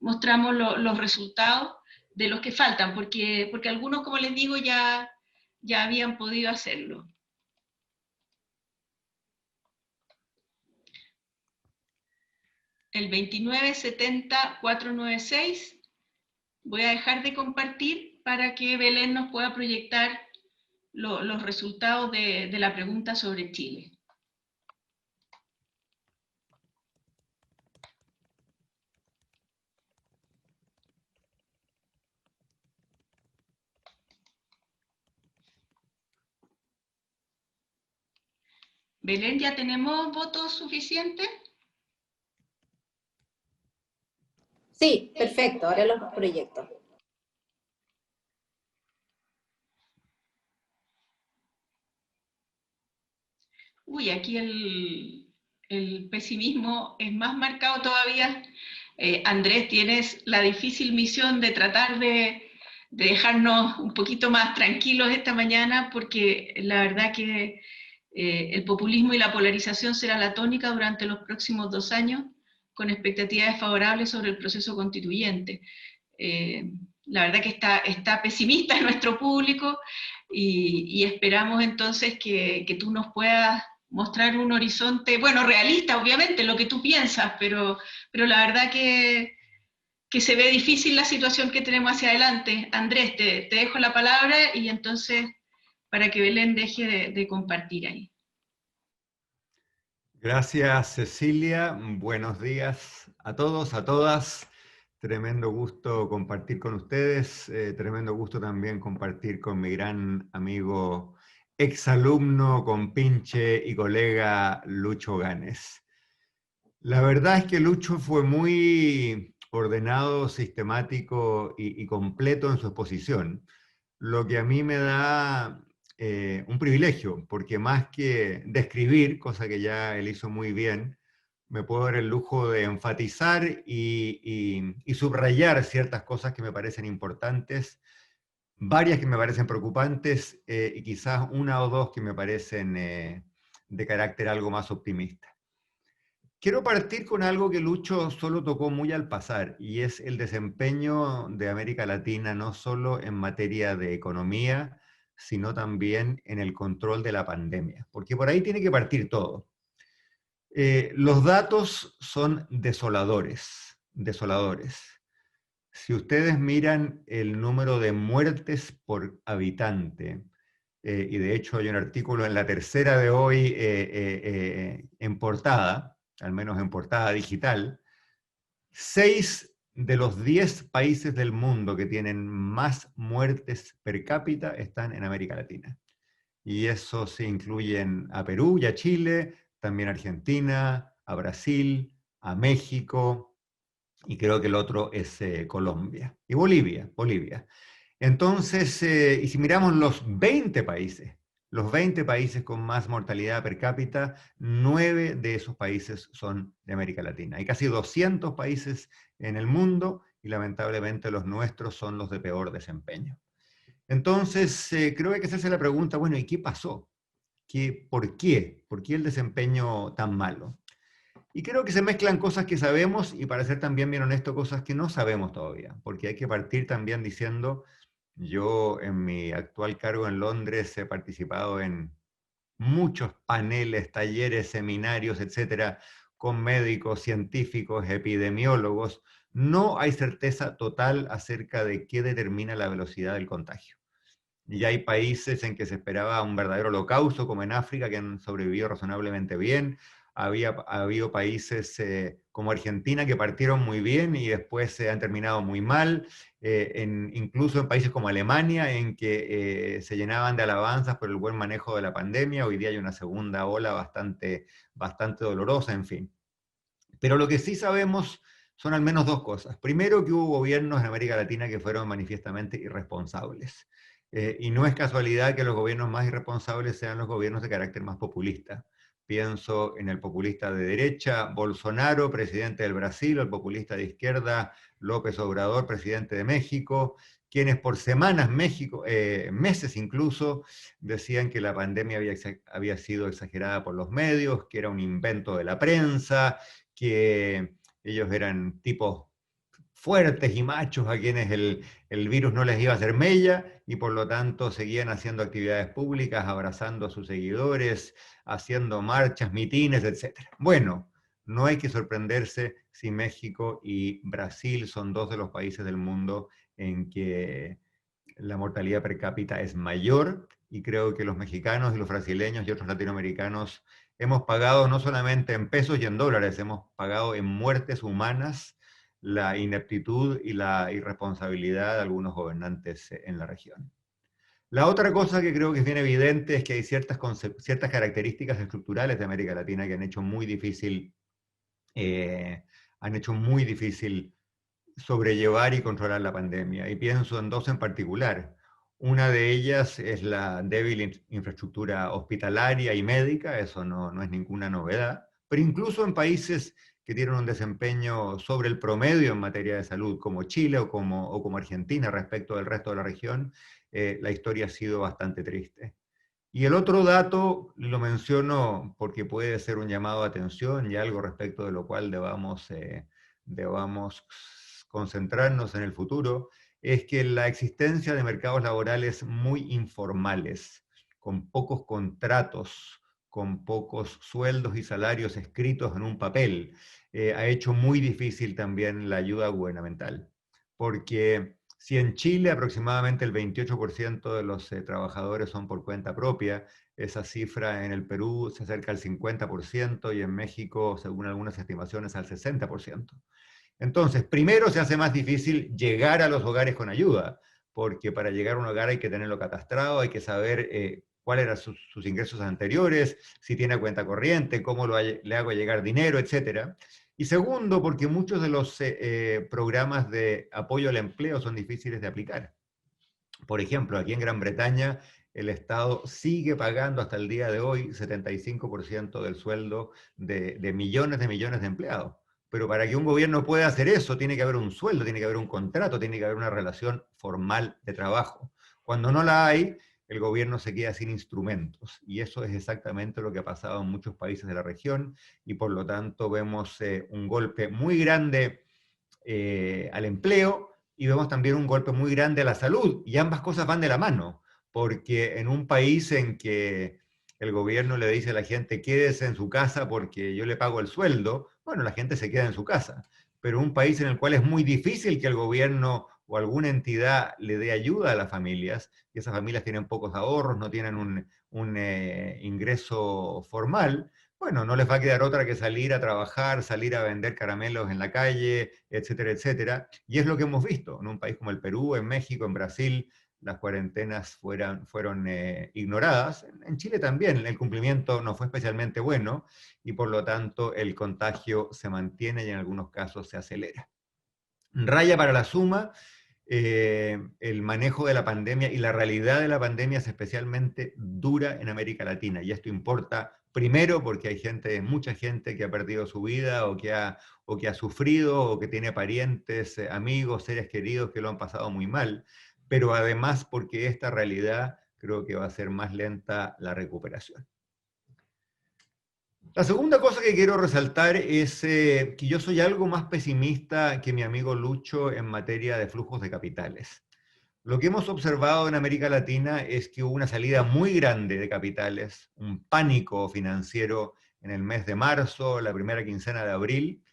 los resultados de los que faltan, porque algunos, como les digo, ya habían podido hacerlo. El 2970496, voy a dejar de compartir para que Belén nos pueda proyectar los resultados de la pregunta sobre Chile. Belén, ¿ya tenemos votos suficientes? Sí, perfecto, ahora los proyecto. Uy, aquí el pesimismo es más marcado todavía. Andrés, tienes la difícil misión de tratar de dejarnos un poquito más tranquilos esta mañana, porque la verdad que el populismo y la polarización será la tónica durante los próximos 2 años, con expectativas favorables sobre el proceso constituyente. La verdad que está pesimista nuestro público y esperamos entonces que tú nos puedas mostrar un horizonte, bueno, realista, obviamente, lo que tú piensas, pero la verdad que se ve difícil la situación que tenemos hacia adelante. Andrés, te dejo la palabra y entonces para que Belén deje de compartir ahí. Gracias, Cecilia. Buenos días a todos, a todas. Tremendo gusto compartir con ustedes. Tremendo gusto también compartir con mi gran amigo, exalumno, compinche y colega Lucho Ganes. La verdad es que Lucho fue muy ordenado, sistemático y completo en su exposición. lo que a mí me da un privilegio, porque más que describir, cosa que ya él hizo muy bien, me puedo dar el lujo de enfatizar y subrayar ciertas cosas que me parecen importantes, varias que me parecen preocupantes y quizás una o dos que me parecen de carácter algo más optimista. Quiero partir con algo que Lucho solo tocó muy al pasar, y es el desempeño de América Latina, no solo en materia de economía, sino también en el control de la pandemia, porque por ahí tiene que partir todo. Los datos son desoladores, desoladores. Si ustedes miran el número de muertes por habitante, y de hecho hay un artículo en La Tercera de hoy en portada, al menos en portada digital, 6 de los 10 países del mundo que tienen más muertes per cápita están en América Latina. Y eso se incluyen a Perú y a Chile, también a Argentina, a Brasil, a México, y creo que el otro es Colombia. Y Bolivia. Entonces, y si miramos los 20 países con más mortalidad per cápita, 9 de esos países son de América Latina. Hay casi 200 países en el mundo y lamentablemente los nuestros son los de peor desempeño. Entonces, creo que hay que hacerse la pregunta, bueno, ¿y qué pasó? ¿Por qué? ¿Por qué el desempeño tan malo? Y creo que se mezclan cosas que sabemos y, para ser también bien honesto, cosas que no sabemos todavía, porque hay que partir también diciendo, yo en mi actual cargo en Londres he participado en muchos paneles, talleres, seminarios, etcétera, con médicos, científicos, epidemiólogos. No hay certeza total acerca de qué determina la velocidad del contagio. Y hay países en que se esperaba un verdadero holocausto, como en África, que han sobrevivido razonablemente bien. Ha habido países como Argentina que partieron muy bien y después se han terminado muy mal. Incluso en países como Alemania, en que se llenaban de alabanzas por el buen manejo de la pandemia. Hoy día hay una segunda ola bastante dolorosa, en fin. Pero lo que sí sabemos son al menos dos cosas. Primero, que hubo gobiernos en América Latina que fueron manifiestamente irresponsables. Y no es casualidad que los gobiernos más irresponsables sean los gobiernos de carácter más populista. Pienso en el populista de derecha, Bolsonaro, presidente del Brasil, o el populista de izquierda, López Obrador, presidente de México, quienes por semanas, meses incluso, decían que la pandemia había sido exagerada por los medios, que era un invento de la prensa, que ellos eran tipos fuertes y machos a quienes el virus no les iba a hacer mella, y por lo tanto seguían haciendo actividades públicas, abrazando a sus seguidores, haciendo marchas, mitines, etc. Bueno, no hay que sorprenderse si México y Brasil son dos de los países del mundo en que la mortalidad per cápita es mayor, y creo que los mexicanos y los brasileños y otros latinoamericanos hemos pagado no solamente en pesos y en dólares, hemos pagado en muertes humanas la ineptitud y la irresponsabilidad de algunos gobernantes en la región. La otra cosa que creo que es bien evidente es que hay ciertas características estructurales de América Latina que han hecho muy difícil sobrellevar y controlar la pandemia. Y pienso en dos en particular. Una de ellas es la débil infraestructura hospitalaria y médica, eso no es ninguna novedad, pero incluso en países que tienen un desempeño sobre el promedio en materia de salud, como Chile o como Argentina respecto del resto de la región, la historia ha sido bastante triste. Y el otro dato lo menciono porque puede ser un llamado de atención y algo respecto de lo cual debamos concentrarnos en el futuro, es que la existencia de mercados laborales muy informales, con pocos contratos, con pocos sueldos y salarios escritos en un papel, ha hecho muy difícil también la ayuda gubernamental. Porque si en Chile aproximadamente el 28% de los trabajadores son por cuenta propia, esa cifra en el Perú se acerca al 50% y en México, según algunas estimaciones, al 60%. Entonces, primero se hace más difícil llegar a los hogares con ayuda, porque para llegar a un hogar hay que tenerlo catastrado, hay que saber cuáles eran sus ingresos anteriores, si tiene cuenta corriente, cómo le hago llegar dinero, etc. Y segundo, porque muchos de los programas de apoyo al empleo son difíciles de aplicar. Por ejemplo, aquí en Gran Bretaña, el Estado sigue pagando hasta el día de hoy 75% del sueldo de millones de empleados. Pero para que un gobierno pueda hacer eso, tiene que haber un sueldo, tiene que haber un contrato, tiene que haber una relación formal de trabajo. Cuando no la hay, el gobierno se queda sin instrumentos. Y eso es exactamente lo que ha pasado en muchos países de la región, y por lo tanto vemos un golpe muy grande al empleo, y vemos también un golpe muy grande a la salud, y ambas cosas van de la mano, porque en un país en que el gobierno le dice a la gente quédese en su casa porque yo le pago el sueldo, bueno, la gente se queda en su casa, pero un país en el cual es muy difícil que el gobierno o alguna entidad le dé ayuda a las familias, y esas familias tienen pocos ahorros, no tienen un ingreso formal, bueno, no les va a quedar otra que salir a trabajar, salir a vender caramelos en la calle, etcétera, etcétera. Y es lo que hemos visto en un país como el Perú, en México, en Brasil. Las cuarentenas fueron ignoradas. En Chile también el cumplimiento no fue especialmente bueno, y por lo tanto el contagio se mantiene y en algunos casos se acelera. Raya para la suma, el manejo de la pandemia y la realidad de la pandemia es especialmente dura en América Latina, y esto importa primero porque hay gente, mucha gente que ha perdido su vida o que ha sufrido o que tiene parientes, amigos, seres queridos que lo han pasado muy mal, pero además porque esta realidad creo que va a ser más lenta la recuperación. La segunda cosa que quiero resaltar es que yo soy algo más pesimista que mi amigo Lucho en materia de flujos de capitales. Lo que hemos observado en América Latina es que hubo una salida muy grande de capitales, un pánico financiero en el mes de marzo, la primera quincena de abril,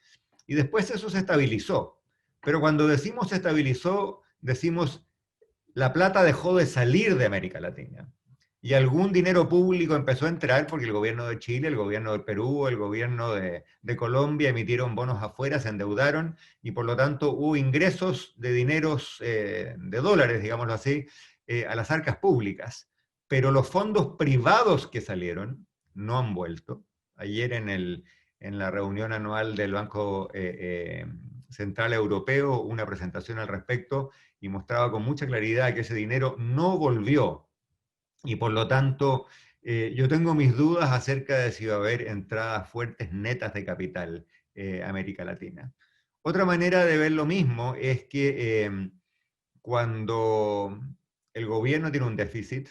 y después eso se estabilizó. Pero cuando decimos se estabilizó, decimos la plata dejó de salir de América Latina. Y algún dinero público empezó a entrar porque el gobierno de Chile, el gobierno de Perú, el gobierno de Colombia emitieron bonos afuera, se endeudaron, y por lo tanto hubo ingresos de dineros, de dólares, digámoslo así, a las arcas públicas. Pero los fondos privados que salieron no han vuelto. Ayer en la reunión anual del Banco Central Europeo, una presentación al respecto, y mostraba con mucha claridad que ese dinero no volvió. Y por lo tanto, yo tengo mis dudas acerca de si va a haber entradas fuertes netas de capital a América Latina. Otra manera de ver lo mismo es que cuando el gobierno tiene un déficit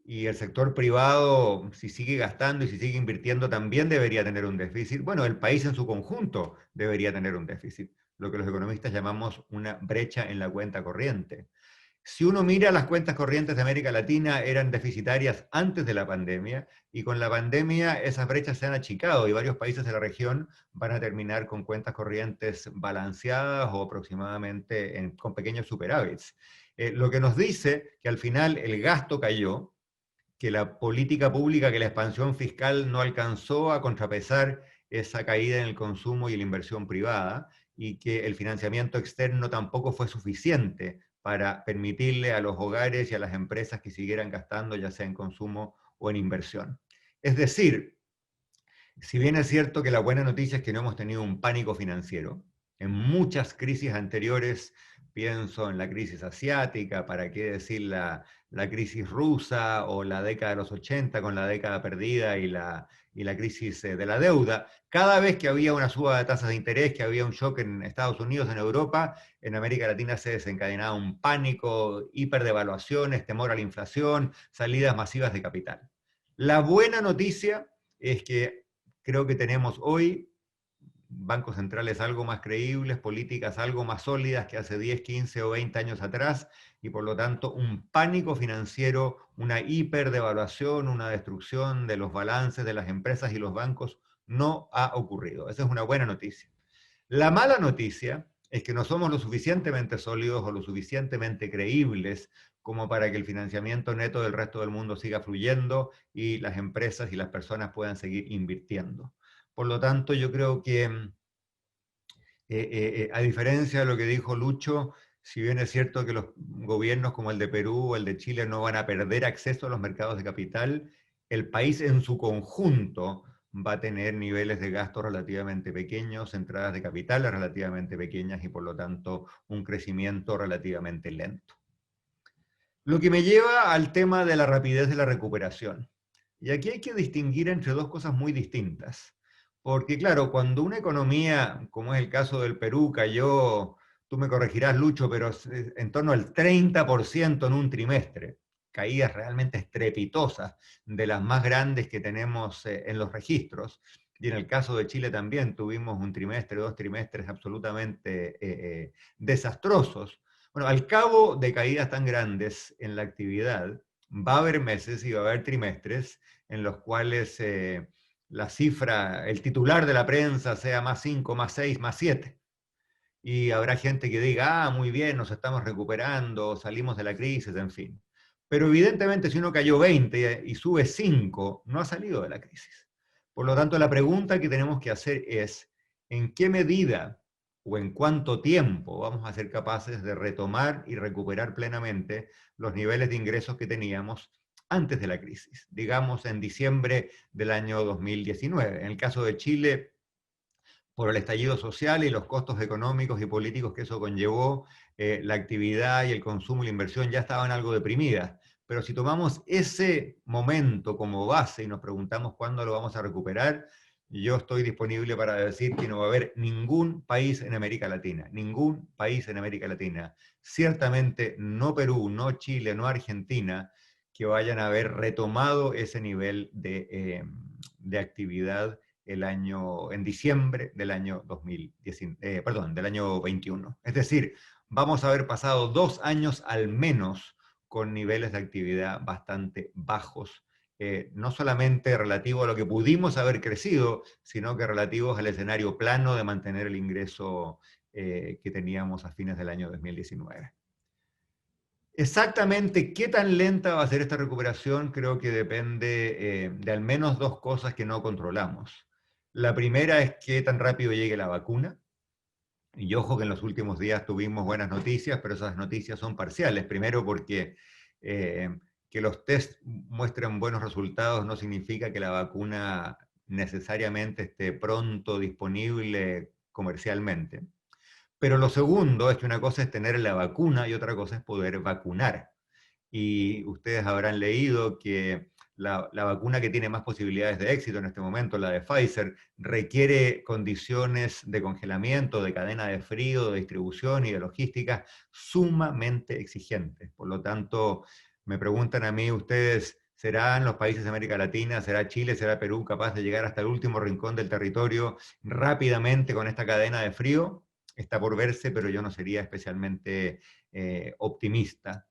y el sector privado, si sigue gastando y si sigue invirtiendo, también debería tener un déficit, bueno, el país en su conjunto debería tener un déficit, lo que los economistas llamamos una brecha en la cuenta corriente. Si uno mira las cuentas corrientes de América Latina, eran deficitarias antes de la pandemia, y con la pandemia esas brechas se han achicado y varios países de la región van a terminar con cuentas corrientes balanceadas o aproximadamente con pequeños superávits. Lo que nos dice que al final el gasto cayó, que la política pública, que la expansión fiscal no alcanzó a contrapesar esa caída en el consumo y la inversión privada, y que el financiamiento externo tampoco fue suficiente para permitirle a los hogares y a las empresas que siguieran gastando, ya sea en consumo o en inversión. Es decir, si bien es cierto que la buena noticia es que no hemos tenido un pánico financiero, en muchas crisis anteriores, pienso en la crisis asiática, para qué decir la crisis rusa, o la década de los 80 con la década perdida y la crisis de la deuda, cada vez que había una suba de tasas de interés, que había un shock en Estados Unidos, en Europa, en América Latina se desencadenaba un pánico, hiperdevaluaciones, temor a la inflación, salidas masivas de capital. La buena noticia es que creo que tenemos hoy bancos centrales algo más creíbles, políticas algo más sólidas que hace 10, 15 o 20 años atrás, y por lo tanto un pánico financiero, una hiperdevaluación, una destrucción de los balances de las empresas y los bancos no ha ocurrido. Esa es una buena noticia. La mala noticia es que no somos lo suficientemente sólidos o lo suficientemente creíbles como para que el financiamiento neto del resto del mundo siga fluyendo y las empresas y las personas puedan seguir invirtiendo. Por lo tanto, yo creo que, a diferencia de lo que dijo Lucho, si bien es cierto que los gobiernos como el de Perú o el de Chile no van a perder acceso a los mercados de capital, el país en su conjunto va a tener niveles de gasto relativamente pequeños, entradas de capitales relativamente pequeñas y por lo tanto un crecimiento relativamente lento. Lo que me lleva al tema de la rapidez de la recuperación. Y aquí hay que distinguir entre dos cosas muy distintas. Porque claro, cuando una economía, como es el caso del Perú, cayó, tú me corregirás, Lucho, pero en torno al 30% en un trimestre, caídas realmente estrepitosas, de las más grandes que tenemos en los registros. Y en el caso de Chile también tuvimos un trimestre, 2 trimestres absolutamente desastrosos. Bueno, al cabo de caídas tan grandes en la actividad, va a haber meses y va a haber trimestres en los cuales la cifra, el titular de la prensa sea +5, +6, +7. Y habrá gente que diga, ah, muy bien, nos estamos recuperando, salimos de la crisis, en fin. Pero evidentemente si uno cayó 20 y sube 5, no ha salido de la crisis. Por lo tanto, la pregunta que tenemos que hacer es, ¿en qué medida o en cuánto tiempo vamos a ser capaces de retomar y recuperar plenamente los niveles de ingresos que teníamos antes de la crisis? Digamos en diciembre del año 2019. En el caso de Chile, por el estallido social y los costos económicos y políticos que eso conllevó, la actividad y el consumo y la inversión ya estaban algo deprimidas. Pero si tomamos ese momento como base y nos preguntamos cuándo lo vamos a recuperar, yo estoy disponible para decir que no va a haber ningún país en América Latina, ningún país en América Latina, ciertamente no Perú, no Chile, no Argentina, que vayan a haber retomado ese nivel de actividad en diciembre del año 2019, del año 21. Es decir, vamos a haber pasado 2 años al menos con niveles de actividad bastante bajos, no solamente relativo a lo que pudimos haber crecido, sino que relativos al escenario plano de mantener el ingreso que teníamos a fines del año 2019. Exactamente qué tan lenta va a ser esta recuperación creo que depende de al menos 2 cosas que no controlamos. La primera es qué tan rápido llegue la vacuna. Y ojo que en los últimos días tuvimos buenas noticias, pero esas noticias son parciales. Primero porque que los test muestren buenos resultados no significa que la vacuna necesariamente esté pronto disponible comercialmente. Pero lo segundo es que una cosa es tener la vacuna y otra cosa es poder vacunar. Y ustedes habrán leído que la vacuna que tiene más posibilidades de éxito en este momento, la de Pfizer, requiere condiciones de congelamiento, de cadena de frío, de distribución y de logística sumamente exigentes. Por lo tanto, me preguntan a mí ustedes, ¿serán los países de América Latina, será Chile, será Perú capaz de llegar hasta el último rincón del territorio rápidamente con esta cadena de frío? Está por verse, pero yo no sería especialmente optimista.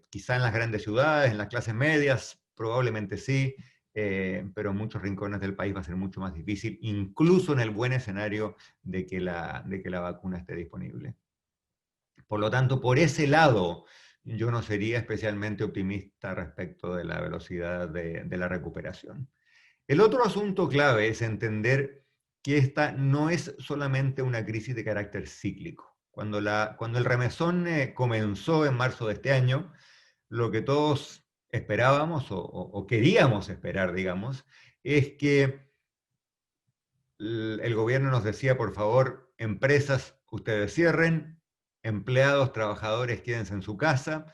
Quizá en las grandes ciudades, en las clases medias, probablemente sí, pero en muchos rincones del país va a ser mucho más difícil, incluso en el buen escenario de que la vacuna esté disponible. Por lo tanto, por ese lado, yo no sería especialmente optimista respecto de la velocidad de la recuperación. El otro asunto clave es entender que esta no es solamente una crisis de carácter cíclico. Cuando el remesón comenzó en marzo de este año, lo que todos esperábamos o queríamos esperar, digamos, es que el gobierno nos decía, por favor, empresas, ustedes cierren, empleados, trabajadores, quédense en su casa,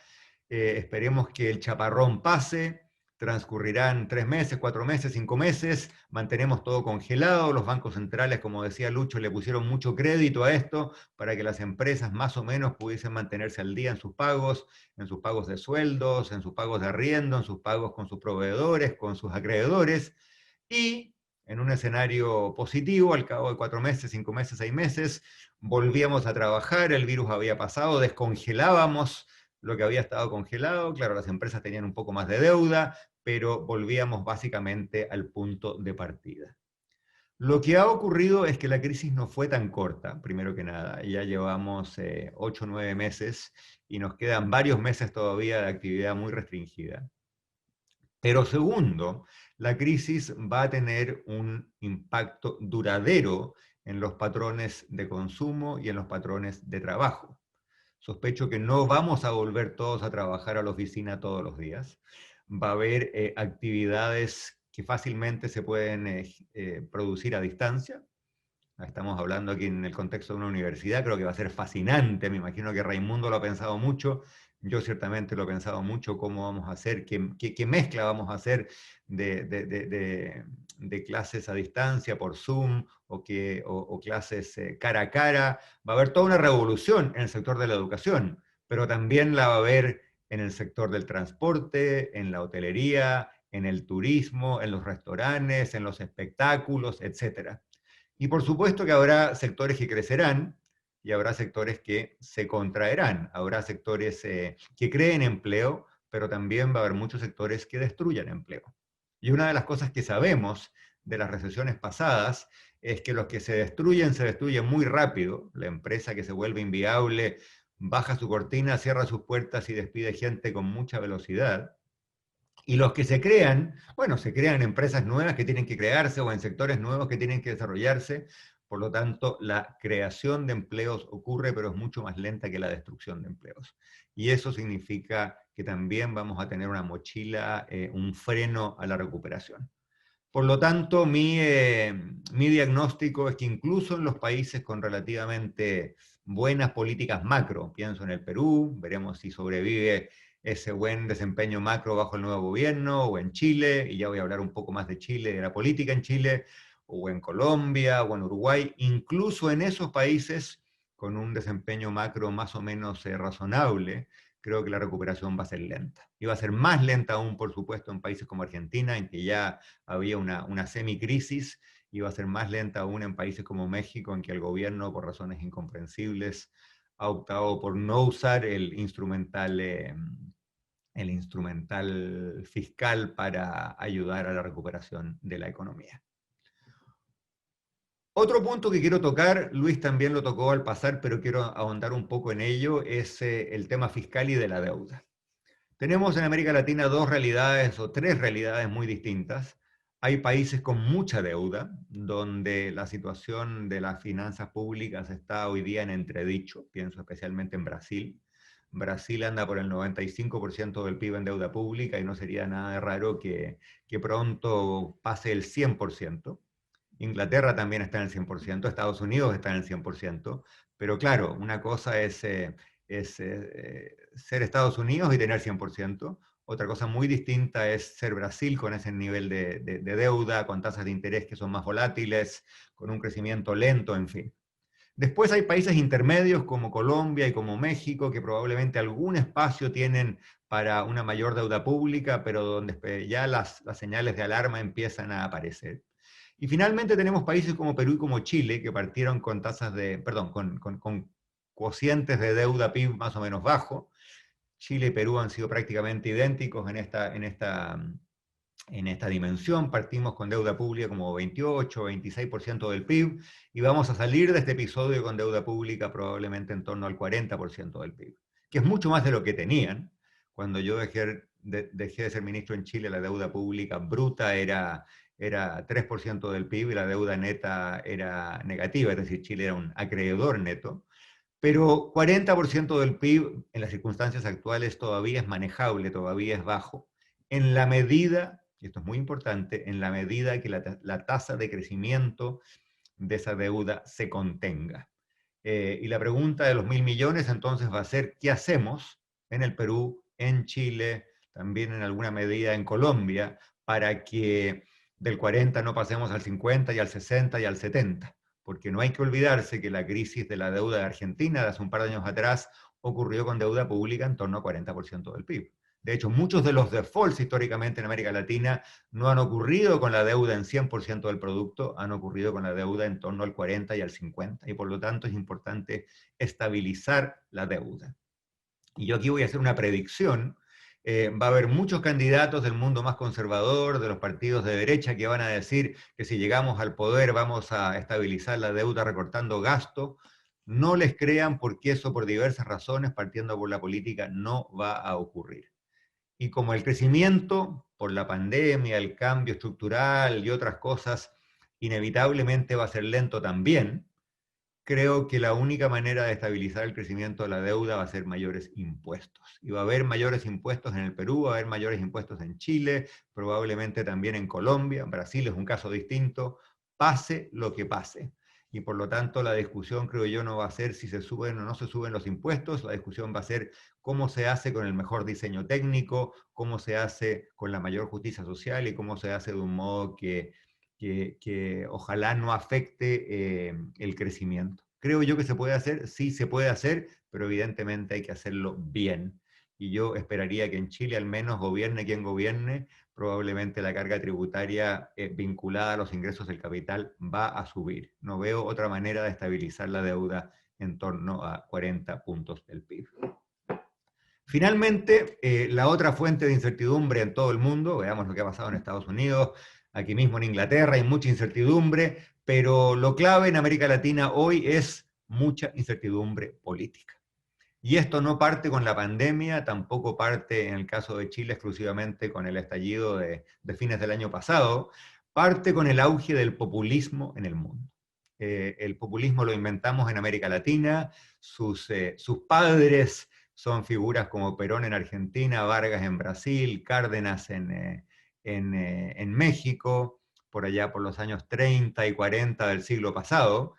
esperemos que el chaparrón pase, transcurrirán 3 meses, 4 meses, 5 meses, mantenemos todo congelado, los bancos centrales, como decía Lucho, le pusieron mucho crédito a esto para que las empresas más o menos pudiesen mantenerse al día en sus pagos de sueldos, en sus pagos de arriendo, en sus pagos con sus proveedores, con sus acreedores, y en un escenario positivo, al cabo de 4 meses, 5 meses, 6 meses, volvíamos a trabajar, el virus había pasado, descongelábamos lo que había estado congelado, claro, las empresas tenían un poco más de deuda, pero volvíamos básicamente al punto de partida. Lo que ha ocurrido es que la crisis no fue tan corta, primero que nada, ya llevamos 8 o 9 meses y nos quedan varios meses todavía de actividad muy restringida. Pero segundo, la crisis va a tener un impacto duradero en los patrones de consumo y en los patrones de trabajo. Sospecho que no vamos a volver todos a trabajar a la oficina todos los días. Va a haber actividades que fácilmente se pueden producir a distancia. Estamos hablando aquí en el contexto de una universidad, creo que va a ser fascinante, me imagino que Raimundo lo ha pensado mucho, yo ciertamente lo he pensado mucho, cómo vamos a hacer, qué mezcla vamos a hacer de clases a distancia por Zoom o clases cara a cara. Va a haber toda una revolución en el sector de la educación, pero también la va a haber en el sector del transporte, en la hotelería, en el turismo, en los restaurantes, en los espectáculos, etc. Y por supuesto que habrá sectores que crecerán y habrá sectores que se contraerán. Habrá sectores que creen empleo, pero también va a haber muchos sectores que destruyan empleo. Y una de las cosas que sabemos de las recesiones pasadas es que los que se destruyen muy rápido. La empresa que se vuelve inviable baja su cortina, cierra sus puertas y despide gente con mucha velocidad. Y los que se crean, bueno, se crean empresas nuevas que tienen que crearse o en sectores nuevos que tienen que desarrollarse. Por lo tanto, la creación de empleos ocurre, pero es mucho más lenta que la destrucción de empleos. Y eso significa que también vamos a tener una mochila, un freno a la recuperación. Por lo tanto, mi diagnóstico es que incluso en los países con relativamente buenas políticas macro, pienso en el Perú, veremos si sobrevive ese buen desempeño macro bajo el nuevo gobierno, o en Chile, y ya voy a hablar un poco más de Chile, de la política en Chile, o en Colombia, o en Uruguay, incluso en esos países con un desempeño macro más o menos razonable, creo que la recuperación va a ser lenta. Y va a ser más lenta aún, por supuesto, en países como Argentina, en que ya había una semicrisis, y va a ser más lenta aún en países como México, en que el gobierno, por razones incomprensibles, ha optado por no usar el instrumental fiscal para ayudar a la recuperación de la economía. Otro punto que quiero tocar, Luis también lo tocó al pasar, pero quiero ahondar un poco en ello, es el tema fiscal y de la deuda. Tenemos en América Latina dos realidades o tres realidades muy distintas. Hay países con mucha deuda, donde la situación de las finanzas públicas está hoy día en entredicho, pienso especialmente en Brasil. Brasil anda por el 95% del PIB en deuda pública y no sería nada de raro que pronto pase el 100%. Inglaterra también está en el 100%, Estados Unidos está en el 100%, pero claro, una cosa es ser Estados Unidos y tener 100%, otra cosa muy distinta es ser Brasil con ese nivel de deuda, con tasas de interés que son más volátiles, con un crecimiento lento, en fin. Después hay países intermedios como Colombia y como México que probablemente algún espacio tienen para una mayor deuda pública, pero donde ya las señales de alarma empiezan a aparecer. Y finalmente tenemos países como Perú y como Chile, que partieron con tasas con cocientes de deuda PIB más o menos bajo. Chile y Perú han sido prácticamente idénticos en esta dimensión. Partimos con deuda pública como 28, 26% del PIB, y vamos a salir de este episodio con deuda pública probablemente en torno al 40% del PIB, que es mucho más de lo que tenían. Cuando yo dejé de ser ministro en Chile, la deuda pública bruta era 3% del PIB y la deuda neta era negativa, es decir, Chile era un acreedor neto. Pero 40% del PIB en las circunstancias actuales todavía es manejable, todavía es bajo, en la medida, y esto es muy importante, en la medida que la tasa de crecimiento de esa deuda se contenga. Y la pregunta de los 1.000 millones entonces va a ser, ¿qué hacemos en el Perú, en Chile, también en alguna medida en Colombia, para que del 40 no pasemos al 50 y al 60 y al 70? Porque no hay que olvidarse que la crisis de la deuda de Argentina de hace un par de años atrás ocurrió con deuda pública en torno a 40% del PIB. De hecho, muchos de los defaults históricamente en América Latina no han ocurrido con la deuda en 100% del producto, han ocurrido con la deuda en torno al 40 y al 50, y por lo tanto es importante estabilizar la deuda. Y yo aquí voy a hacer una predicción. Va a haber muchos candidatos del mundo más conservador, de los partidos de derecha, que van a decir que si llegamos al poder vamos a estabilizar la deuda recortando gasto. No les crean, porque eso por diversas razones, partiendo por la política, no va a ocurrir. Y como el crecimiento por la pandemia, el cambio estructural y otras cosas inevitablemente va a ser lento también, creo que la única manera de estabilizar el crecimiento de la deuda va a ser mayores impuestos. Y va a haber mayores impuestos en el Perú, va a haber mayores impuestos en Chile, probablemente también en Colombia. Brasil es un caso distinto, pase lo que pase. y por lo tanto la discusión, creo yo, no va a ser si se suben o no se suben los impuestos, la discusión va a ser cómo se hace con el mejor diseño técnico, cómo se hace con la mayor justicia social y cómo se hace de un modo que ojalá no afecte el crecimiento. Creo yo que se puede hacer, sí se puede hacer, pero evidentemente hay que hacerlo bien. Y yo esperaría que en Chile al menos gobierne quien gobierne, probablemente la carga tributaria vinculada a los ingresos del capital va a subir. No veo otra manera de estabilizar la deuda en torno a 40 puntos del PIB. Finalmente, la otra fuente de incertidumbre en todo el mundo, veamos lo que ha pasado en Estados Unidos, aquí mismo en Inglaterra hay mucha incertidumbre, pero lo clave en América Latina hoy es mucha incertidumbre política. Y esto no parte con la pandemia, tampoco parte en el caso de Chile exclusivamente con el estallido de fines del año pasado, parte con el auge del populismo en el mundo. El populismo lo inventamos en América Latina, sus padres son figuras como Perón en Argentina, Vargas en Brasil, Cárdenas en México, por allá por los años 30 y 40 del siglo pasado.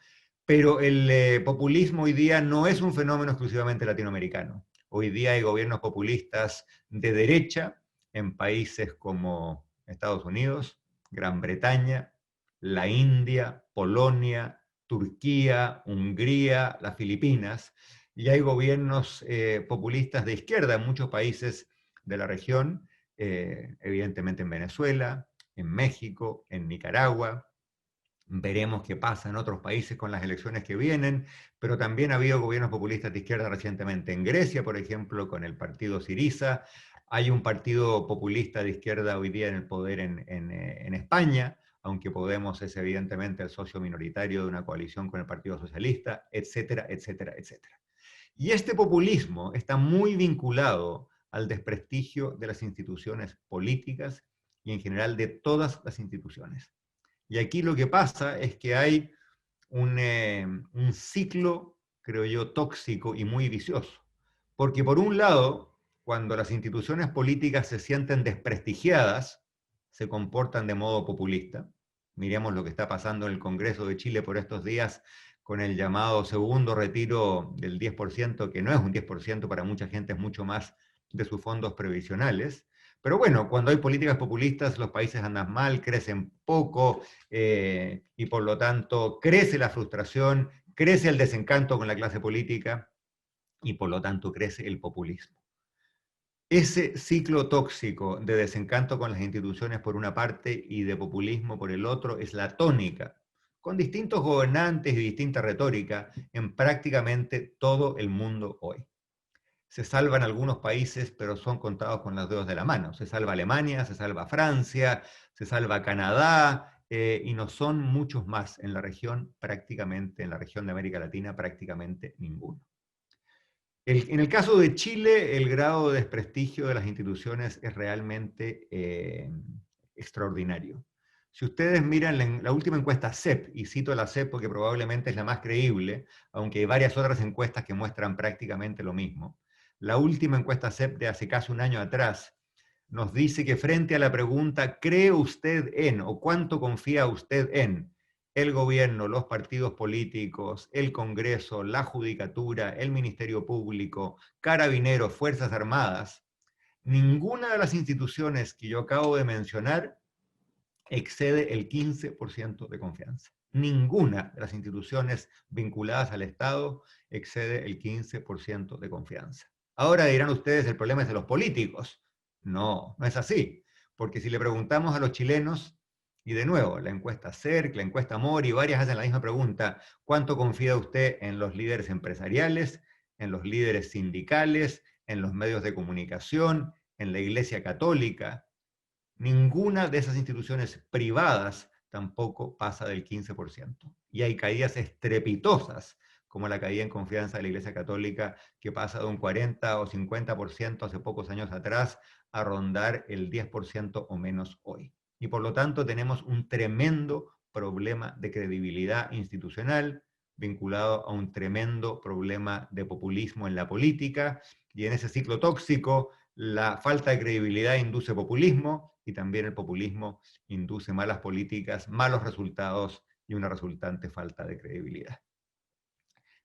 Pero el populismo hoy día no es un fenómeno exclusivamente latinoamericano. Hoy día hay gobiernos populistas de derecha en países como Estados Unidos, Gran Bretaña, la India, Polonia, Turquía, Hungría, las Filipinas, y hay gobiernos populistas de izquierda en muchos países de la región, evidentemente en Venezuela, en México, en Nicaragua. Veremos qué pasa en otros países con las elecciones que vienen, pero también ha habido gobiernos populistas de izquierda recientemente en Grecia, por ejemplo, con el partido Syriza. Hay un partido populista de izquierda hoy día en el poder en España, aunque Podemos es evidentemente el socio minoritario de una coalición con el Partido Socialista, etcétera, etcétera, etcétera. Y este populismo está muy vinculado al desprestigio de las instituciones políticas y en general de todas las instituciones. Y aquí lo que pasa es que hay un ciclo, creo yo, tóxico y muy vicioso. Porque por un lado, cuando las instituciones políticas se sienten desprestigiadas, se comportan de modo populista. Miremos lo que está pasando en el Congreso de Chile por estos días con el llamado segundo retiro del 10%, que no es un 10% para mucha gente, es mucho más de sus fondos previsionales. Pero bueno, cuando hay políticas populistas, los países andan mal, crecen poco, y por lo tanto crece la frustración, crece el desencanto con la clase política, y por lo tanto crece el populismo. Ese ciclo tóxico de desencanto con las instituciones por una parte y de populismo por el otro es la tónica, con distintos gobernantes y distinta retórica, en prácticamente todo el mundo hoy. Se salvan algunos países, pero son contados con los dedos de la mano. Se salva Alemania, se salva Francia, se salva Canadá, y no son muchos más en la región, prácticamente, en la región de América Latina, prácticamente ninguno. En el caso de Chile, el grado de desprestigio de las instituciones es realmente extraordinario. Si ustedes miran la última encuesta CEP, y cito la CEP porque probablemente es la más creíble, aunque hay varias otras encuestas que muestran prácticamente lo mismo, la última encuesta CEP de hace casi un año atrás nos dice que frente a la pregunta ¿cree usted en o cuánto confía usted en el gobierno, los partidos políticos, el Congreso, la Judicatura, el Ministerio Público, Carabineros, Fuerzas Armadas? Ninguna de las instituciones que yo acabo de mencionar excede el 15% de confianza. Ninguna de las instituciones vinculadas al Estado excede el 15% de confianza. Ahora dirán ustedes, el problema es de los políticos. No, no es así. Porque si le preguntamos a los chilenos, y de nuevo, la encuesta CERC, la encuesta Mori, varias hacen la misma pregunta, ¿cuánto confía usted en los líderes empresariales, en los líderes sindicales, en los medios de comunicación, en la Iglesia Católica? Ninguna de esas instituciones privadas tampoco pasa del 15%. Y hay caídas estrepitosas, como la caída en confianza de la Iglesia Católica, que pasa de un 40 o 50% hace pocos años atrás a rondar el 10% o menos hoy. Y por lo tanto tenemos un tremendo problema de credibilidad institucional vinculado a un tremendo problema de populismo en la política, y en ese ciclo tóxico la falta de credibilidad induce populismo, y también el populismo induce malas políticas, malos resultados y una resultante falta de credibilidad.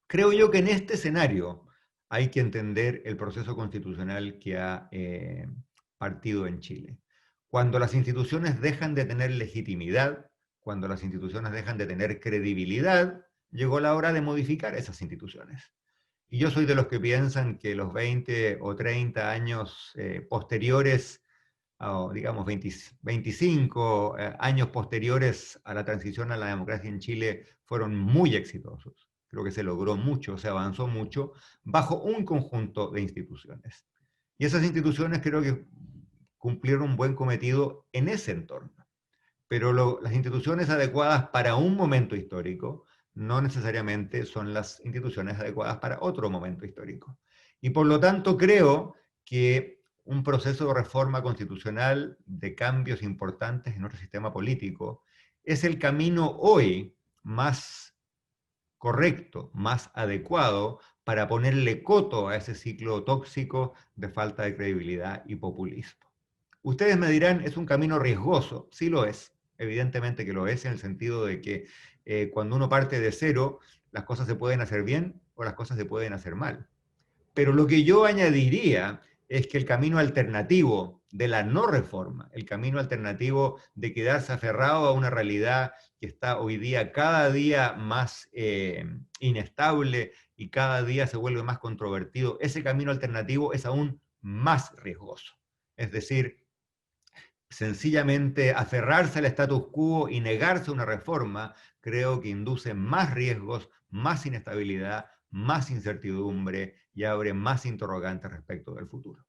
Creo yo que en este escenario hay que entender el proceso constitucional que ha partido en Chile. Cuando las instituciones dejan de tener legitimidad, cuando las instituciones dejan de tener credibilidad, llegó la hora de modificar esas instituciones. Y yo soy de los que piensan que los 20 o 30 años posteriores, o digamos 25 años posteriores a la transición a la democracia en Chile, fueron muy exitosos. Creo que se logró mucho, se avanzó mucho, bajo un conjunto de instituciones. Y esas instituciones creo que cumplieron un buen cometido en ese entorno. Pero las instituciones adecuadas para un momento histórico no necesariamente son las instituciones adecuadas para otro momento histórico. Y por lo tanto creo que un proceso de reforma constitucional, de cambios importantes en nuestro sistema político, es el camino hoy más correcto, más adecuado para ponerle coto a ese ciclo tóxico de falta de credibilidad y populismo. Ustedes me dirán, es un camino riesgoso. Sí lo es, evidentemente que lo es, en el sentido de que cuando uno parte de cero, las cosas se pueden hacer bien o las cosas se pueden hacer mal. Pero lo que yo añadiría es que el camino alternativo de la no reforma, el camino alternativo de quedarse aferrado a una realidad que está hoy día cada día más inestable y cada día se vuelve más controvertido, ese camino alternativo es aún más riesgoso. Es decir, sencillamente aferrarse al status quo y negarse a una reforma, creo que induce más riesgos, más inestabilidad, más incertidumbre y abre más interrogantes respecto del futuro.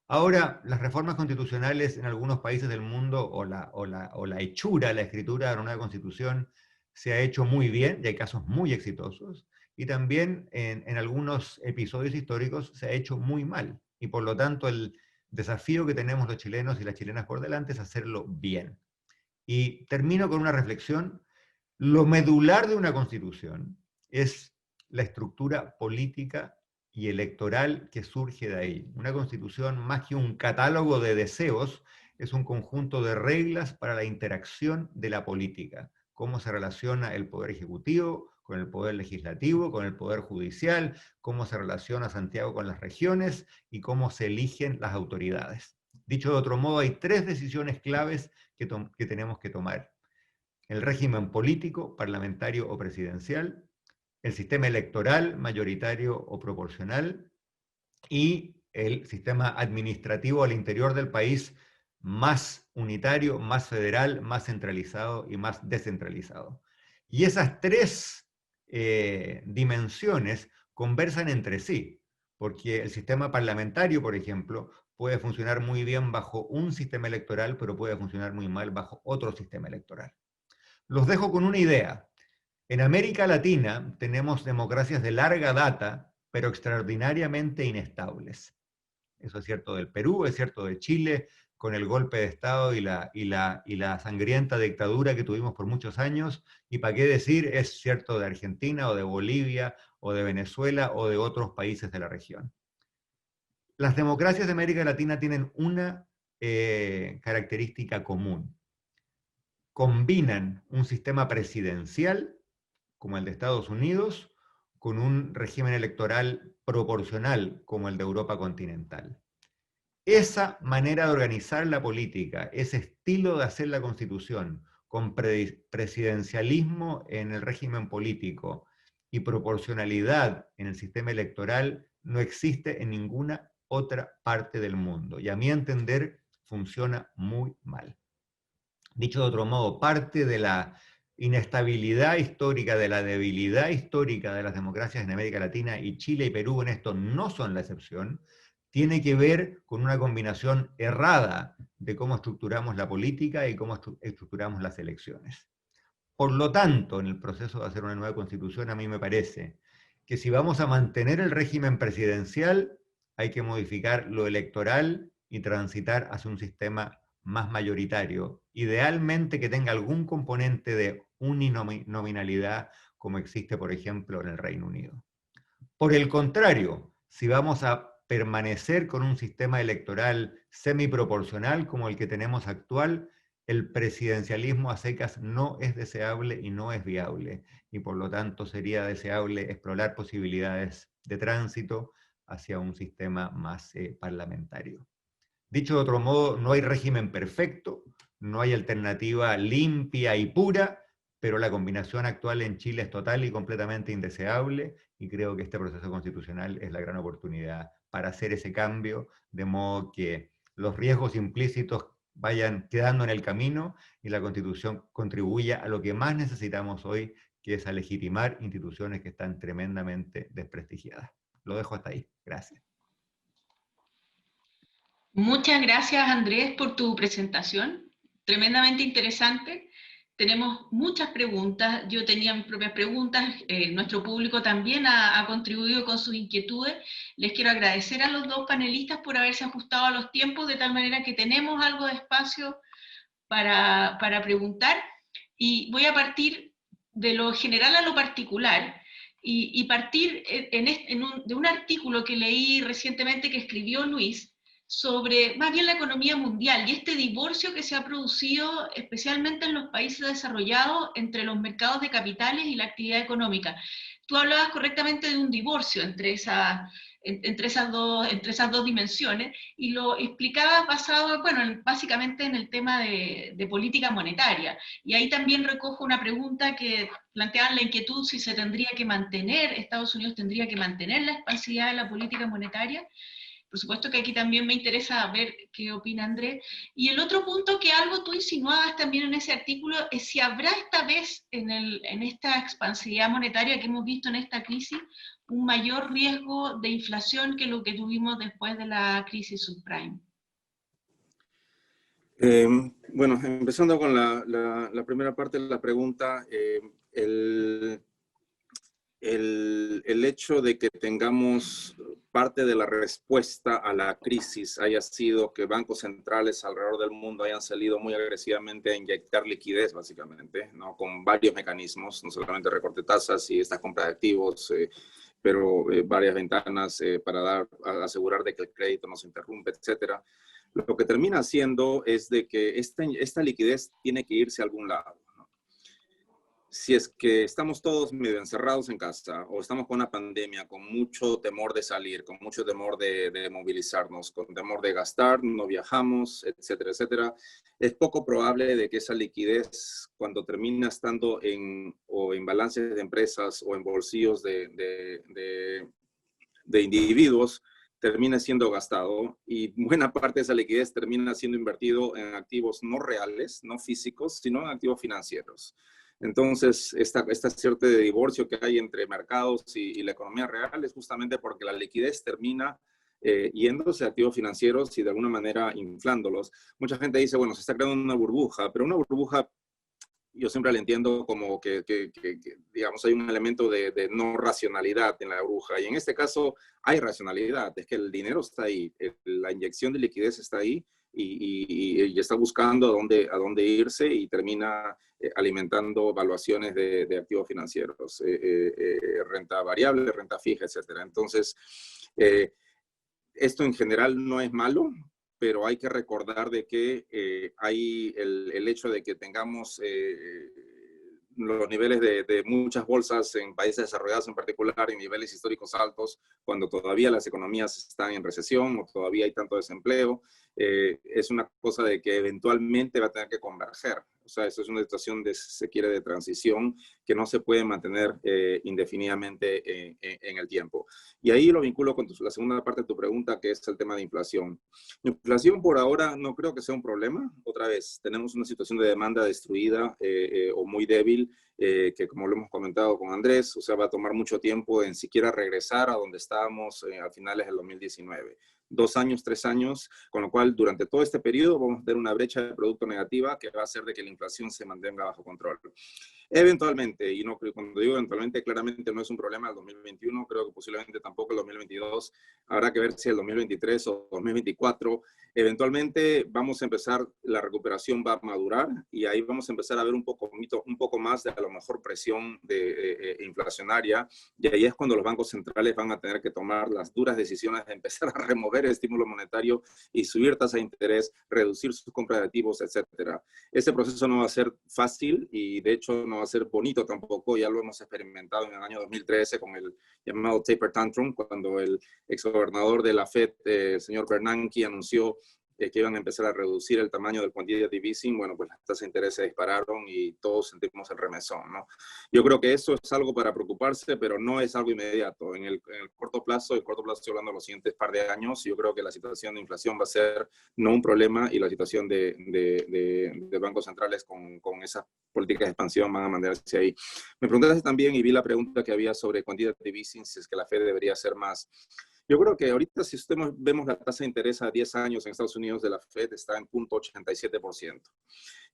Ahora, las reformas constitucionales en algunos países del mundo o la hechura, la escritura de una nueva constitución se ha hecho muy bien y hay casos muy exitosos, y también en algunos episodios históricos se ha hecho muy mal. Y por lo tanto el desafío que tenemos los chilenos y las chilenas por delante es hacerlo bien. Y termino con una reflexión. Lo medular de una constitución es la estructura política y electoral que surge de ahí. Una constitución, más que un catálogo de deseos, es un conjunto de reglas para la interacción de la política. Cómo se relaciona el poder ejecutivo con el poder legislativo, con el poder judicial, cómo se relaciona Santiago con las regiones y cómo se eligen las autoridades. Dicho de otro modo, hay 3 decisiones claves que tenemos que tomar: el régimen político, parlamentario o presidencial, el sistema electoral, mayoritario o proporcional, y el sistema administrativo al interior del país, más unitario, más federal, más centralizado y más descentralizado. Y esas 3 dimensiones conversan entre sí, porque el sistema parlamentario, por ejemplo, puede funcionar muy bien bajo un sistema electoral, pero puede funcionar muy mal bajo otro sistema electoral. Los dejo con una idea. En América Latina tenemos democracias de larga data, pero extraordinariamente inestables. Eso es cierto del Perú, es cierto de Chile, con el golpe de Estado y la sangrienta dictadura que tuvimos por muchos años, y para qué decir, es cierto de Argentina o de Bolivia o de Venezuela o de otros países de la región. Las democracias de América Latina tienen una característica común. Combinan un sistema presidencial, como el de Estados Unidos, con un régimen electoral proporcional, como el de Europa continental. Esa manera de organizar la política, ese estilo de hacer la constitución, con presidencialismo en el régimen político y proporcionalidad en el sistema electoral, no existe en ninguna otra parte del mundo. Y a mi entender, funciona muy mal. Dicho de otro modo, parte de la inestabilidad histórica, de la debilidad histórica de las democracias en América Latina, y Chile y Perú en esto no son la excepción, tiene que ver con una combinación errada de cómo estructuramos la política y cómo estructuramos las elecciones. Por lo tanto, en el proceso de hacer una nueva constitución, a mí me parece que si vamos a mantener el régimen presidencial, hay que modificar lo electoral y transitar hacia un sistema más mayoritario, idealmente que tenga algún componente de uninominalidad, como existe, por ejemplo, en el Reino Unido. Por el contrario, si vamos a permanecer con un sistema electoral semiproporcional como el que tenemos actual, el presidencialismo a secas no es deseable y no es viable, y por lo tanto sería deseable explorar posibilidades de tránsito hacia un sistema más parlamentario. Dicho de otro modo, no hay régimen perfecto, no hay alternativa limpia y pura, pero la combinación actual en Chile es total y completamente indeseable, y creo que este proceso constitucional es la gran oportunidad para hacer ese cambio, de modo que los riesgos implícitos vayan quedando en el camino y la Constitución contribuya a lo que más necesitamos hoy, que es a legitimar instituciones que están tremendamente desprestigiadas. Lo dejo hasta ahí. Gracias. Muchas gracias, Andrés, por tu presentación. Tremendamente interesante. Tenemos muchas preguntas. Yo tenía mis propias preguntas. Nuestro público también ha contribuido con sus inquietudes. Les quiero agradecer a los dos panelistas por haberse ajustado a los tiempos, de tal manera que tenemos algo de espacio para preguntar. Y voy a partir de lo general a lo particular. Y partir de un artículo que leí recientemente que escribió Luis, sobre más bien la economía mundial y este divorcio que se ha producido especialmente en los países desarrollados entre los mercados de capitales y la actividad económica. Tú hablabas correctamente de un divorcio entre esas dos dimensiones, y lo explicabas basado, bueno, básicamente en el tema de política monetaria. Y ahí también recojo una pregunta que planteaban la inquietud si se tendría que mantener, Estados Unidos tendría que mantener la expansividad de la política monetaria. Por supuesto que aquí también me interesa ver qué opina Andrés. Y el otro punto que algo tú insinuabas también en ese artículo es si habrá esta vez en esta expansividad monetaria que hemos visto en esta crisis un mayor riesgo de inflación que lo que tuvimos después de la crisis subprime. Bueno, empezando con la primera parte de la pregunta, el hecho de que tengamos parte de la respuesta a la crisis haya sido que bancos centrales alrededor del mundo hayan salido muy agresivamente a inyectar liquidez, básicamente, ¿no? Con varios mecanismos, no solamente recorte de tasas y esta compra de activos, pero varias ventanas para asegurar de que el crédito no se interrumpe, etcétera. Lo que termina haciendo es de que esta liquidez tiene que irse a algún lado. Si es que estamos todos medio encerrados en casa o estamos con una pandemia, con mucho temor de salir, con mucho temor de movilizarnos, con temor de gastar, no viajamos, etcétera, etcétera, es poco probable de que esa liquidez, cuando termina estando en balances de empresas o en bolsillos de individuos, termina siendo gastado, y buena parte de esa liquidez termina siendo invertido en activos no reales, no físicos, sino en activos financieros. Entonces, esta suerte de divorcio que hay entre mercados y la economía real es justamente porque la liquidez termina yéndose a activos financieros y de alguna manera inflándolos. Mucha gente dice, bueno, se está creando una burbuja, pero una burbuja yo siempre la entiendo como que digamos, hay un elemento de no racionalidad en la burbuja. Y en este caso hay racionalidad, es que el dinero está ahí, la inyección de liquidez está ahí y está buscando a dónde irse y termina alimentando valuaciones de activos financieros, renta variable, renta fija, etc. Entonces, esto en general no es malo, pero hay que recordar de que hay el hecho de que tengamos los niveles de muchas bolsas en países desarrollados en particular, en niveles históricos altos, cuando todavía las economías están en recesión o todavía hay tanto desempleo, es una cosa de que eventualmente va a tener que converger. O sea, eso es una situación, se quiere, de transición que no se puede mantener indefinidamente en el tiempo. Y ahí lo vinculo con la segunda parte de tu pregunta, que es el tema de inflación. Inflación por ahora no creo que sea un problema. Otra vez, tenemos una situación de demanda destruida o muy débil, que como lo hemos comentado con Andrés, o sea, va a tomar mucho tiempo en siquiera regresar a donde estábamos a finales del 2019. 2 años, 3 años, con lo cual durante todo este periodo vamos a tener una brecha de producto negativa que va a hacer de que la inflación se mantenga bajo control. Eventualmente, y no, cuando digo eventualmente, claramente no es un problema el 2021, creo que posiblemente tampoco el 2022, habrá que ver si el 2023 o 2024, eventualmente vamos a empezar, la recuperación va a madurar y ahí vamos a empezar a ver un poco más de a lo mejor presión inflacionaria, y ahí es cuando los bancos centrales van a tener que tomar las duras decisiones de empezar a remover el estímulo monetario y subir tasa de interés, reducir sus compras de activos, etcétera. Ese proceso no va a ser fácil y de hecho no va a ser bonito tampoco, ya lo hemos experimentado en el año 2013 con el llamado taper tantrum, cuando el exgobernador de la Fed, el señor Bernanke, anunció que iban a empezar a reducir el tamaño del quantitative easing. Bueno, pues las tasas de interés se dispararon y todos sentimos el remesón, ¿no? Yo creo que eso es algo para preocuparse, pero no es algo inmediato. En el corto plazo, estoy hablando de los siguientes par de años, yo creo que la situación de inflación va a ser no un problema y la situación de bancos centrales con esas políticas de expansión van a mandarse ahí. Me preguntaste también, y vi la pregunta que había sobre quantitative easing, si es que la Fed debería hacer más. Yo creo que ahorita, si vemos la tasa de interés a 10 años en Estados Unidos de la Fed, está en 0.87%.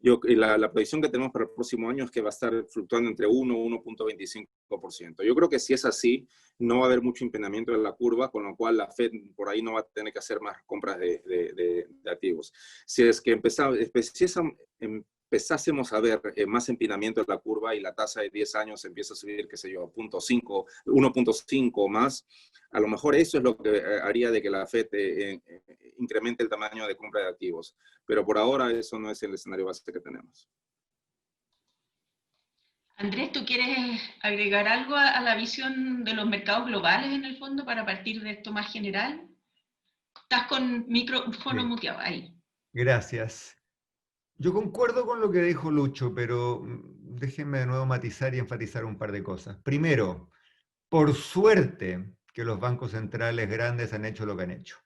Y la predicción que tenemos para el próximo año es que va a estar fluctuando entre 1 y 1.25%. Yo creo que si es así, no va a haber mucho empeñamiento en la curva, con lo cual la Fed por ahí no va a tener que hacer más compras de activos. Si es que empezásemos a ver más empinamiento en la curva y la tasa de 10 años empieza a subir, qué sé yo, 0.5, 1.5 o más, a lo mejor eso es lo que haría de que la Fed incremente el tamaño de compra de activos. Pero por ahora eso no es el escenario base que tenemos. Andrés, ¿tú quieres agregar algo a la visión de los mercados globales en el fondo para partir de esto más general? Estás con micrófono muteado ahí. Gracias. Yo concuerdo con lo que dijo Lucho, pero déjenme de nuevo matizar y enfatizar un par de cosas. Primero, por suerte que los bancos centrales grandes han hecho lo que han hecho.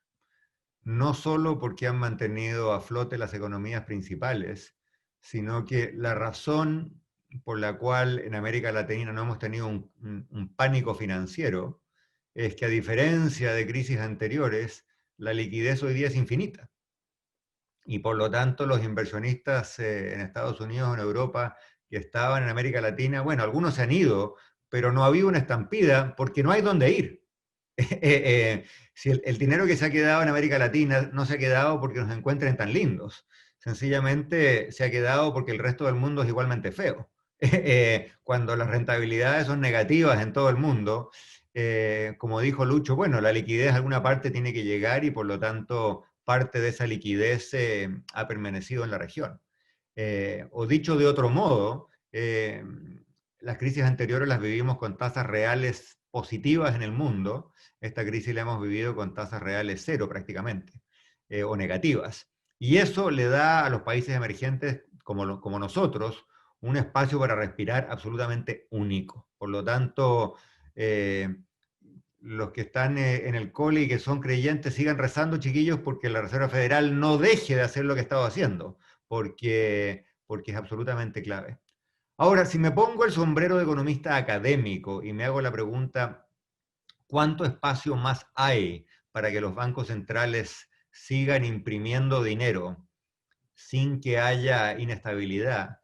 No solo porque han mantenido a flote las economías principales, sino que la razón por la cual en América Latina no hemos tenido un pánico financiero es que, a diferencia de crisis anteriores, la liquidez hoy día es infinita. Y por lo tanto los inversionistas en Estados Unidos o en Europa que estaban en América Latina, bueno, algunos se han ido, pero no ha habido una estampida porque no hay dónde ir. Si el dinero que se ha quedado en América Latina no se ha quedado porque nos encuentren tan lindos, sencillamente se ha quedado porque el resto del mundo es igualmente feo. Cuando las rentabilidades son negativas en todo el mundo, como dijo Lucho, bueno, la liquidez a alguna parte tiene que llegar y por lo tanto parte de esa liquidez ha permanecido en la región. O dicho de otro modo, las crisis anteriores las vivimos con tasas reales positivas en el mundo. Esta crisis la hemos vivido con tasas reales cero prácticamente, o negativas. Y eso le da a los países emergentes como nosotros un espacio para respirar absolutamente único. Por lo tanto, los que están en el cole y que son creyentes sigan rezando, chiquillos, porque la Reserva Federal no deje de hacer lo que ha estado haciendo, porque es absolutamente clave. Ahora, si me pongo el sombrero de economista académico y me hago la pregunta, ¿cuánto espacio más hay para que los bancos centrales sigan imprimiendo dinero sin que haya inestabilidad?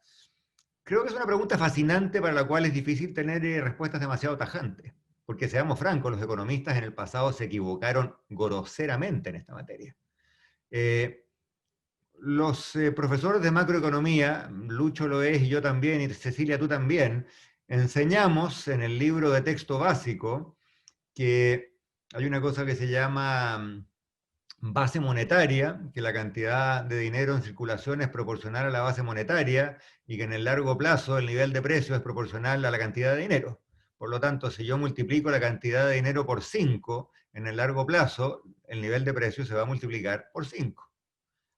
Creo que es una pregunta fascinante para la cual es difícil tener respuestas demasiado tajantes. Porque seamos francos, los economistas en el pasado se equivocaron groseramente en esta materia. Los profesores de macroeconomía, Lucho lo es y yo también, y Cecilia tú también, enseñamos en el libro de texto básico que hay una cosa que se llama base monetaria, que la cantidad de dinero en circulación es proporcional a la base monetaria y que en el largo plazo el nivel de precio es proporcional a la cantidad de dinero. Por lo tanto, si yo multiplico la cantidad de dinero por 5, en el largo plazo el nivel de precio se va a multiplicar por 5.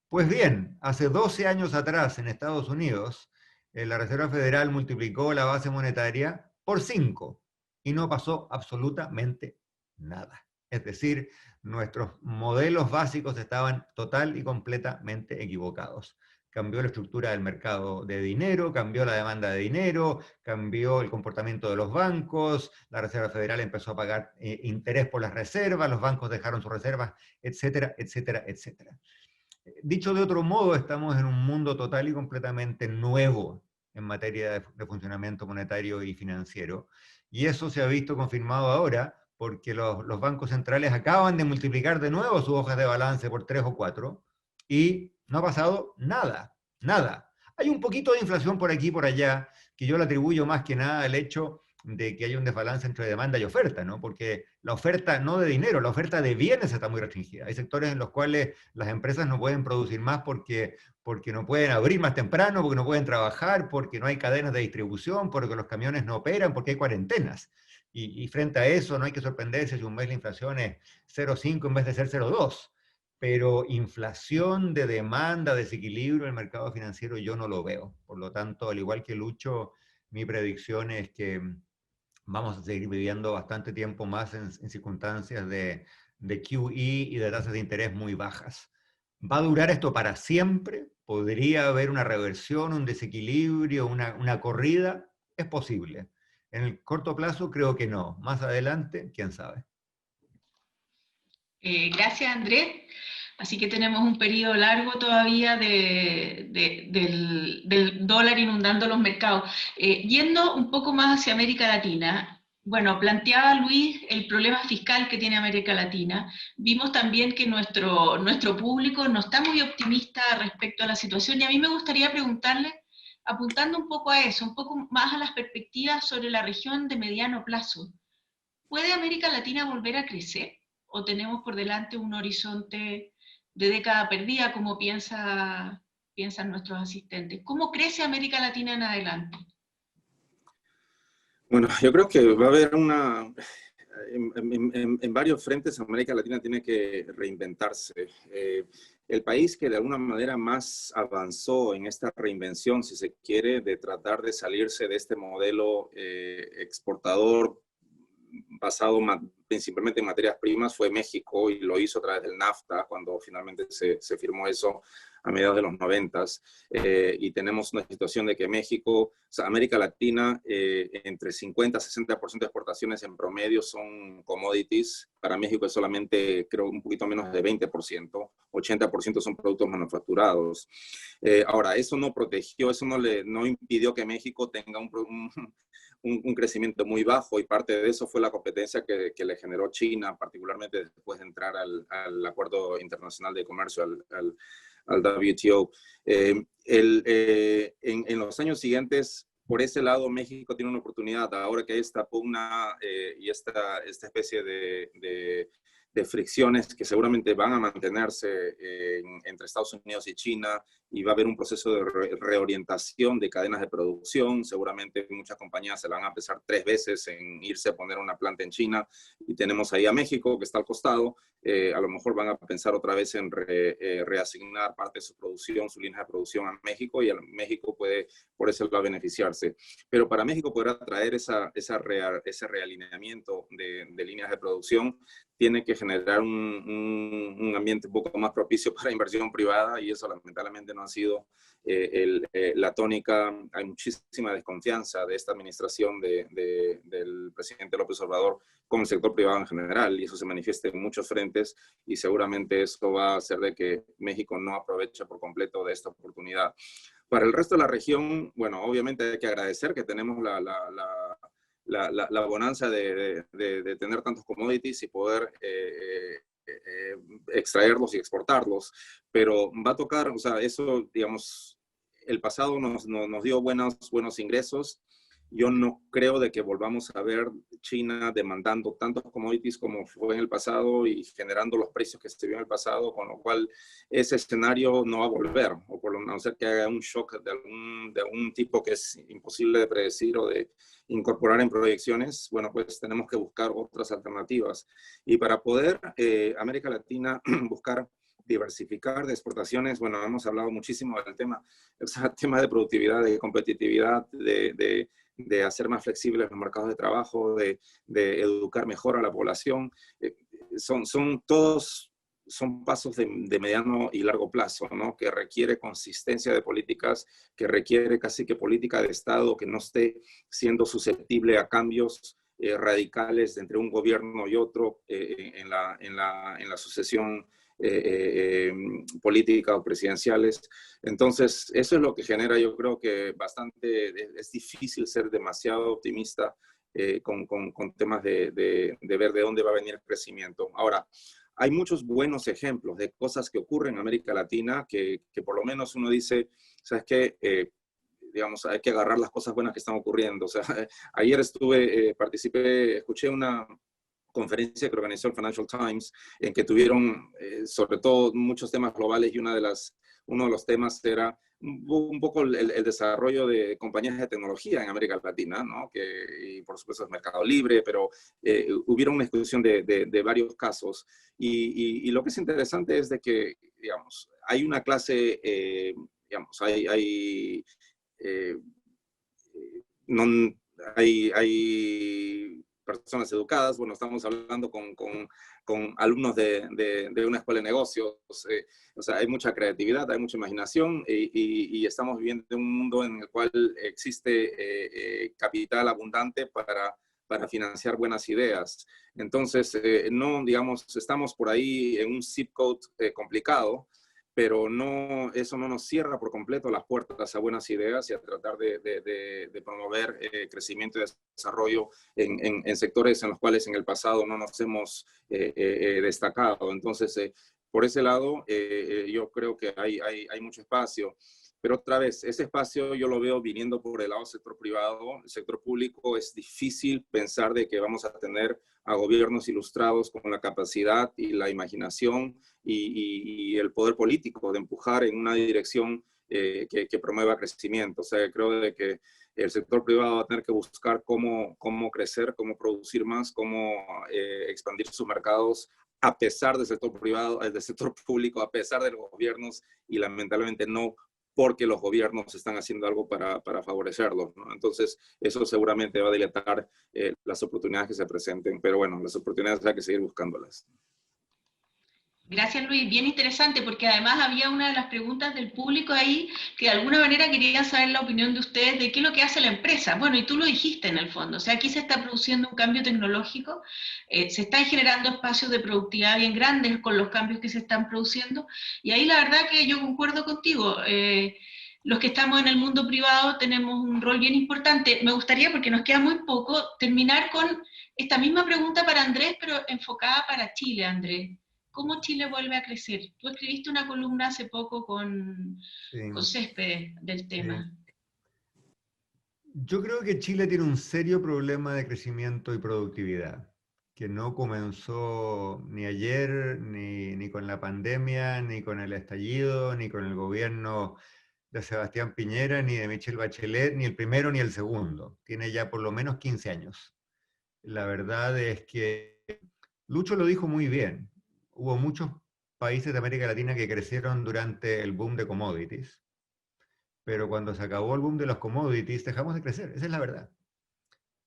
Pues bien, hace 12 años atrás en Estados Unidos, la Reserva Federal multiplicó la base monetaria por 5 y no pasó absolutamente nada. Es decir, nuestros modelos básicos estaban total y completamente equivocados. Cambió la estructura del mercado de dinero, cambió la demanda de dinero, cambió el comportamiento de los bancos, la Reserva Federal empezó a pagar interés por las reservas, los bancos dejaron sus reservas, etcétera, etcétera, etcétera. Dicho de otro modo, estamos en un mundo total y completamente nuevo. en materia de funcionamiento monetario y financiero. Y eso se ha visto confirmado ahora, porque los bancos centrales acaban de multiplicar de nuevo sus hojas de balance por 3 o 4, y no ha pasado nada, nada. Hay un poquito de inflación por aquí y por allá, que yo le atribuyo más que nada al hecho de que hay un desbalance entre demanda y oferta, ¿no? Porque la oferta no de dinero, la oferta de bienes está muy restringida. Hay sectores en los cuales las empresas no pueden producir más porque no pueden abrir más temprano, porque no pueden trabajar, porque no hay cadenas de distribución, porque los camiones no operan, porque hay cuarentenas. Y frente a eso no hay que sorprenderse si un mes la inflación es 0,5 en vez de ser 0,2. Pero inflación de demanda, desequilibrio en el mercado financiero, yo no lo veo. Por lo tanto, al igual que Lucho, mi predicción es que vamos a seguir viviendo bastante tiempo más en circunstancias de QE y de tasas de interés muy bajas. ¿Va a durar esto para siempre? ¿Podría haber una reversión, un desequilibrio, una corrida? Es posible. En el corto plazo creo que no. Más adelante, quién sabe. Gracias, Andrés. Así que tenemos un periodo largo todavía del dólar inundando los mercados. Yendo un poco más hacia América Latina, bueno, planteaba Luis el problema fiscal que tiene América Latina. Vimos también que nuestro público no está muy optimista respecto a la situación, y a mí me gustaría preguntarle, apuntando un poco a eso, un poco más a las perspectivas sobre la región de mediano plazo. ¿Puede América Latina volver a crecer? ¿O tenemos por delante un horizonte de década perdida, como piensan nuestros asistentes? ¿Cómo crece América Latina en adelante? Bueno, yo creo que va a haber en varios frentes América Latina tiene que reinventarse. El país que de alguna manera más avanzó en esta reinvención, si se quiere, de tratar de salirse de este modelo exportador basado principalmente en materias primas, fue México, y lo hizo a través del NAFTA, cuando finalmente se firmó eso a mediados de los 90s. Y tenemos una situación de que México, o sea, América Latina, entre 50 y 60% de exportaciones en promedio son commodities. Para México es solamente, creo, un poquito menos de 20%, 80% son productos manufacturados. Ahora, eso no protegió, eso no impidió que México tenga un crecimiento muy bajo, y parte de eso fue la competencia que le generó China, particularmente después de entrar al Acuerdo Internacional de Comercio, al WTO. En los años siguientes, por ese lado, México tiene una oportunidad, ahora que hay esta pugna y esta especie de fricciones que seguramente van a mantenerse entre Estados Unidos y China, y va a haber un proceso de reorientación de cadenas de producción. Seguramente muchas compañías se la van a pensar 3 veces en irse a poner una planta en China, y tenemos ahí a México, que está al costado. A lo mejor van a pensar otra vez en reasignar parte de su producción, sus líneas de producción a México, y México puede por eso va a beneficiarse. Pero para México poder traer ese realineamiento de líneas de producción, tiene que generar un ambiente un poco más propicio para inversión privada, y eso lamentablemente no ha sido la tónica. Hay muchísima desconfianza de esta administración del presidente López Obrador con el sector privado en general, y eso se manifiesta en muchos frentes, y seguramente esto va a hacer de que México no aproveche por completo de esta oportunidad. Para el resto de la región, bueno, obviamente hay que agradecer que tenemos la bonanza de tener tantos commodities y poder extraerlos y exportarlos, pero va a tocar, o sea, eso, digamos, el pasado nos dio buenos ingresos. Yo no creo de que volvamos a ver China demandando tantos commodities como fue en el pasado y generando los precios que se vio en el pasado, con lo cual ese escenario no va a volver, o por lo menos ser que haga un shock de algún tipo que es imposible de predecir o de incorporar en proyecciones. Bueno, pues tenemos que buscar otras alternativas. Y para poder América Latina buscar diversificar de exportaciones, bueno, hemos hablado muchísimo del tema de productividad, de competitividad, de hacer más flexibles los mercados de trabajo, de educar mejor a la población. Son pasos de mediano y largo plazo, ¿no? Que requiere consistencia de políticas, que requiere casi que política de Estado que no esté siendo susceptible a cambios radicales entre un gobierno y otro en la sucesión políticas o presidenciales. Entonces, eso es lo que genera, yo creo que es difícil ser demasiado optimista con temas de ver de dónde va a venir el crecimiento. Ahora, hay muchos buenos ejemplos de cosas que ocurren en América Latina que por lo menos uno dice, ¿sabes qué? Digamos, hay que agarrar las cosas buenas que están ocurriendo. O sea, ayer escuché una conferencia que organizó el Financial Times, en que tuvieron sobre todo muchos temas globales, y uno de los temas era un poco el desarrollo de compañías de tecnología en América Latina, ¿no? Y por supuesto es mercado libre, pero hubieron una discusión de varios casos. Y lo que es interesante es de que, digamos, hay una clase, digamos, hay personas educadas. Bueno, estamos hablando con alumnos de una escuela de negocios. O sea, hay mucha creatividad, hay mucha imaginación, y estamos viviendo en un mundo en el cual existe capital abundante para financiar buenas ideas. Entonces, no, digamos, estamos por ahí en un zip code complicado, pero eso no nos cierra por completo las puertas a buenas ideas y a tratar de promover crecimiento y desarrollo en sectores en los cuales en el pasado no nos hemos destacado. Entonces, por ese lado, yo creo que hay mucho espacio. Pero otra vez, ese espacio yo lo veo viniendo por el lado del sector privado. El sector público es difícil pensar de que vamos a tener a gobiernos ilustrados con la capacidad y la imaginación y el poder político de empujar en una dirección que promueva crecimiento. O sea, creo de que el sector privado va a tener que buscar cómo crecer, cómo producir más, cómo expandir sus mercados a pesar del sector privado, del sector público, a pesar de los gobiernos, y lamentablemente no porque los gobiernos están haciendo algo para favorecerlos, ¿no? Entonces, eso seguramente va a dilatar las oportunidades que se presenten, pero bueno, las oportunidades hay que seguir buscándolas. Gracias, Luis. Bien interesante, porque además había una de las preguntas del público ahí que de alguna manera quería saber la opinión de ustedes de qué es lo que hace la empresa. Bueno, y tú lo dijiste en el fondo. O sea, aquí se está produciendo un cambio tecnológico, se están generando espacios de productividad bien grandes con los cambios que se están produciendo, y ahí la verdad que yo concuerdo contigo. Los que estamos en el mundo privado tenemos un rol bien importante. Me gustaría, porque nos queda muy poco, terminar con esta misma pregunta para Andrés, pero enfocada para Chile, Andrés. ¿Cómo Chile vuelve a crecer? Tú escribiste una columna hace poco con Céspedes del tema. Yo creo que Chile tiene un serio problema de crecimiento y productividad, que no comenzó ni ayer, ni con la pandemia, ni con el estallido, ni con el gobierno de Sebastián Piñera, ni de Michelle Bachelet, ni el primero ni el segundo. Tiene ya por lo menos 15 años. La verdad es que Lucho lo dijo muy bien. Hubo muchos países de América Latina que crecieron durante el boom de commodities, pero cuando se acabó el boom de los commodities dejamos de crecer, esa es la verdad.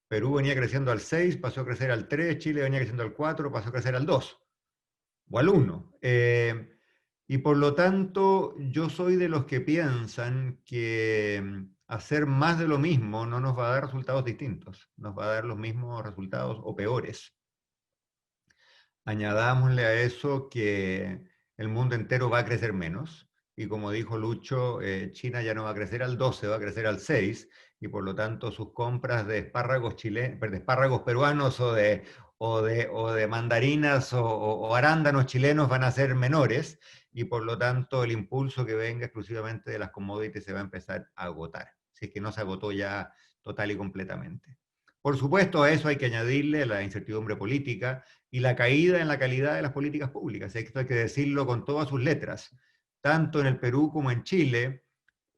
Perú venía creciendo al 6, pasó a crecer al 3, Chile venía creciendo al 4, pasó a crecer al 2, o al 1. Y por lo tanto, yo soy de los que piensan que hacer más de lo mismo no nos va a dar resultados distintos, nos va a dar los mismos resultados o peores. Añadámosle a eso que el mundo entero va a crecer menos, y como dijo Lucho, China ya no va a crecer al 12, va a crecer al 6, y por lo tanto sus compras de espárragos peruanos o de mandarinas o arándanos chilenos van a ser menores, y por lo tanto el impulso que venga exclusivamente de las commodities se va a empezar a agotar, si es que no se agotó ya total y completamente. Por supuesto, a eso hay que añadirle la incertidumbre política y la caída en la calidad de las políticas públicas. Esto hay que decirlo con todas sus letras. Tanto en el Perú como en Chile,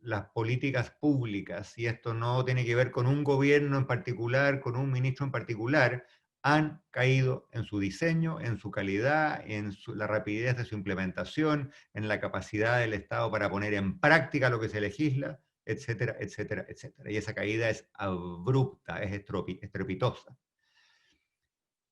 las políticas públicas, y esto no tiene que ver con un gobierno en particular, con un ministro en particular, han caído en su diseño, en su calidad, en la rapidez de su implementación, en la capacidad del Estado para poner en práctica lo que se legisla, etcétera, etcétera, etcétera. Y esa caída es abrupta, es estrepitosa.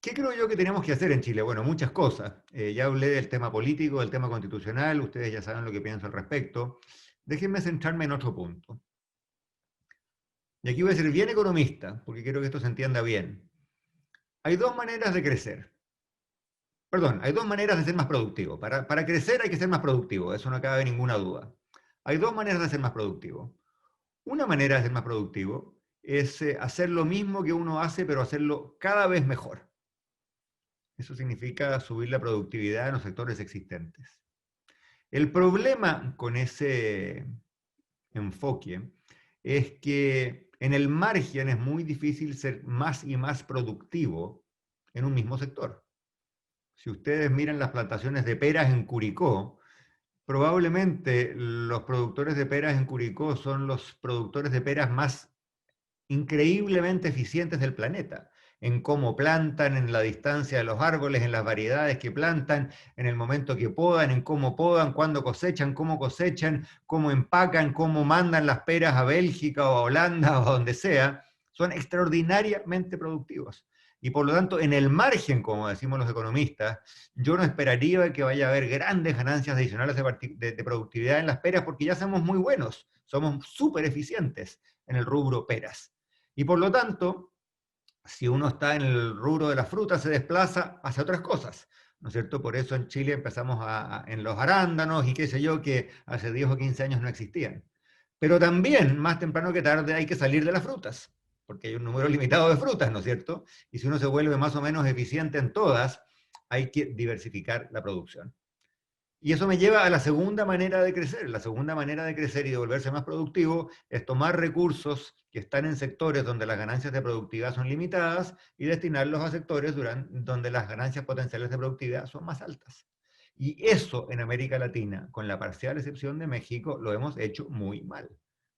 ¿Qué creo yo que tenemos que hacer en Chile? Bueno, muchas cosas. Ya hablé del tema político, del tema constitucional, ustedes ya saben lo que pienso al respecto. Déjenme centrarme en otro punto. Y aquí voy a ser bien economista, porque quiero que esto se entienda bien. Hay dos maneras de crecer. Perdón, hay dos maneras de ser más productivo. Para crecer hay que ser más productivo, eso no cabe ninguna duda. Hay dos maneras de ser más productivo. Una manera de ser más productivo es hacer lo mismo que uno hace, pero hacerlo cada vez mejor. Eso significa subir la productividad en los sectores existentes. El problema con ese enfoque es que en el margen es muy difícil ser más y más productivo en un mismo sector. Si ustedes miran las plantaciones de peras en Curicó, probablemente los productores de peras en Curicó son los productores de peras más increíblemente eficientes del planeta, en cómo plantan, en la distancia de los árboles, en las variedades que plantan, en el momento que podan, en cómo podan, cuándo cosechan, cómo empacan, cómo mandan las peras a Bélgica o a Holanda o a donde sea, son extraordinariamente productivos. Y por lo tanto, en el margen, como decimos los economistas, yo no esperaría que vaya a haber grandes ganancias adicionales de productividad en las peras, porque ya somos muy buenos, somos súper eficientes en el rubro peras. Y por lo tanto, si uno está en el rubro de las frutas, se desplaza hacia otras cosas, ¿no es cierto? Por eso en Chile empezamos en los arándanos y qué sé yo, que hace 10 o 15 años no existían. Pero también, más temprano que tarde, hay que salir de las frutas, porque hay un número limitado de frutas, ¿no es cierto? Y si uno se vuelve más o menos eficiente en todas, hay que diversificar la producción. Y eso me lleva a la segunda manera de crecer. La segunda manera de crecer y de volverse más productivo es tomar recursos que están en sectores donde las ganancias de productividad son limitadas y destinarlos a sectores donde las ganancias potenciales de productividad son más altas. Y eso en América Latina, con la parcial excepción de México, lo hemos hecho muy mal.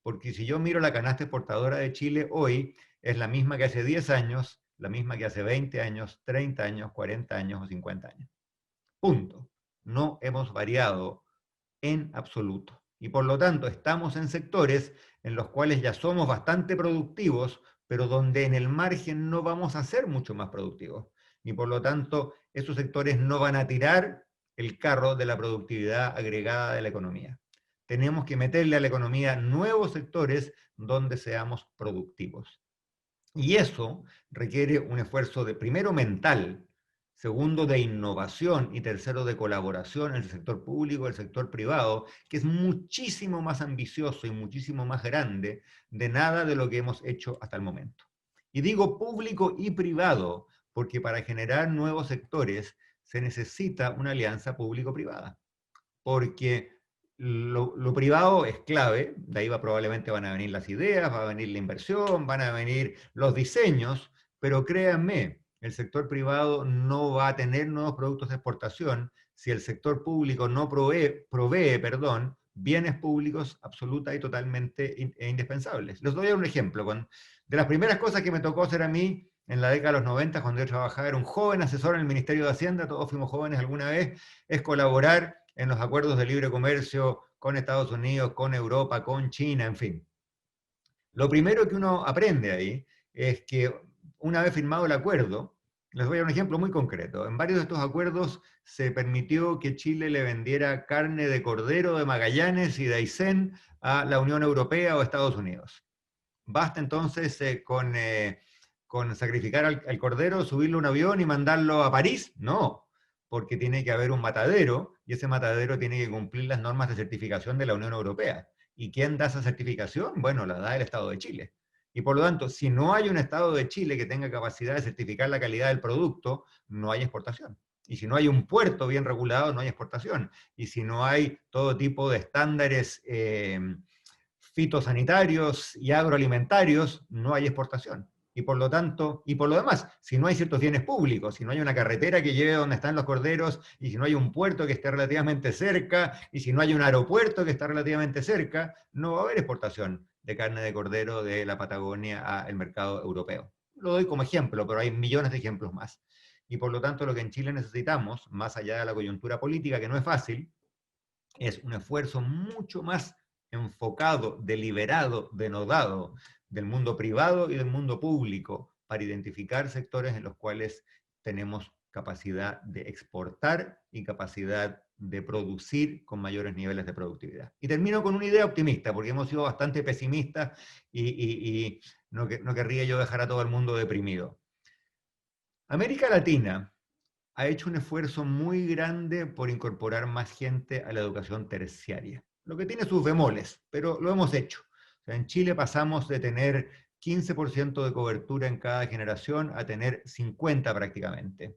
Porque si yo miro la canasta exportadora de Chile hoy, es la misma que hace 10 años, la misma que hace 20 años, 30 años, 40 años o 50 años. Punto. No hemos variado en absoluto. Y por lo tanto estamos en sectores en los cuales ya somos bastante productivos, pero donde en el margen no vamos a ser mucho más productivos. Y por lo tanto esos sectores no van a tirar el carro de la productividad agregada de la economía. Tenemos que meterle a la economía nuevos sectores donde seamos productivos. Y eso requiere un esfuerzo de, primero, mental, segundo, de innovación y tercero, de colaboración en el sector público y el sector privado, que es muchísimo más ambicioso y muchísimo más grande de nada de lo que hemos hecho hasta el momento. Y digo público y privado, porque para generar nuevos sectores se necesita una alianza público-privada, porque lo privado es clave, de ahí probablemente van a venir las ideas, va a venir la inversión, van a venir los diseños, pero créanme, el sector privado no va a tener nuevos productos de exportación si el sector público no provee bienes públicos absoluta y totalmente indispensables. Les doy un ejemplo. De las primeras cosas que me tocó hacer a mí en la década de los 90, cuando yo trabajaba, era un joven asesor en el Ministerio de Hacienda, todos fuimos jóvenes alguna vez, es colaborar en los acuerdos de libre comercio con Estados Unidos, con Europa, con China, en fin. Lo primero que uno aprende ahí es que una vez firmado el acuerdo, les voy a dar un ejemplo muy concreto. En varios de estos acuerdos se permitió que Chile le vendiera carne de cordero de Magallanes y de Aysén a la Unión Europea o Estados Unidos. ¿Basta entonces con sacrificar al cordero, subirlo a un avión y mandarlo a París? No, porque tiene que haber un matadero y ese matadero tiene que cumplir las normas de certificación de la Unión Europea. ¿Y quién da esa certificación? Bueno, la da el Estado de Chile. Y por lo tanto, si no hay un Estado de Chile que tenga capacidad de certificar la calidad del producto, no hay exportación. Y si no hay un puerto bien regulado, no hay exportación. Y si no hay todo tipo de estándares fitosanitarios y agroalimentarios, no hay exportación. Y por lo tanto, y por lo demás, si no hay ciertos bienes públicos, si no hay una carretera que lleve donde están los corderos, y si no hay un puerto que esté relativamente cerca, y si no hay un aeropuerto que está relativamente cerca, no va a haber exportación de carne de cordero de la Patagonia al mercado europeo. Lo doy como ejemplo, pero hay millones de ejemplos más. Y por lo tanto, lo que en Chile necesitamos, más allá de la coyuntura política, que no es fácil, es un esfuerzo mucho más enfocado, deliberado, denodado del mundo privado y del mundo público para identificar sectores en los cuales tenemos capacidad de exportar y capacidad de producir con mayores niveles de productividad. Y termino con una idea optimista, porque hemos sido bastante pesimistas y no querría yo dejar a todo el mundo deprimido. América Latina ha hecho un esfuerzo muy grande por incorporar más gente a la educación terciaria, lo que tiene sus bemoles, pero lo hemos hecho. O sea, en Chile pasamos de tener 15% de cobertura en cada generación a tener 50 prácticamente.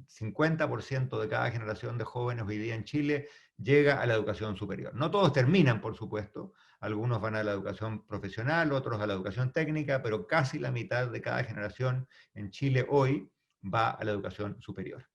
50% de cada generación de jóvenes hoy día en Chile llega a la educación superior. No todos terminan, por supuesto, algunos van a la educación profesional, otros a la educación técnica, pero casi la mitad de cada generación en Chile hoy va a la educación superior.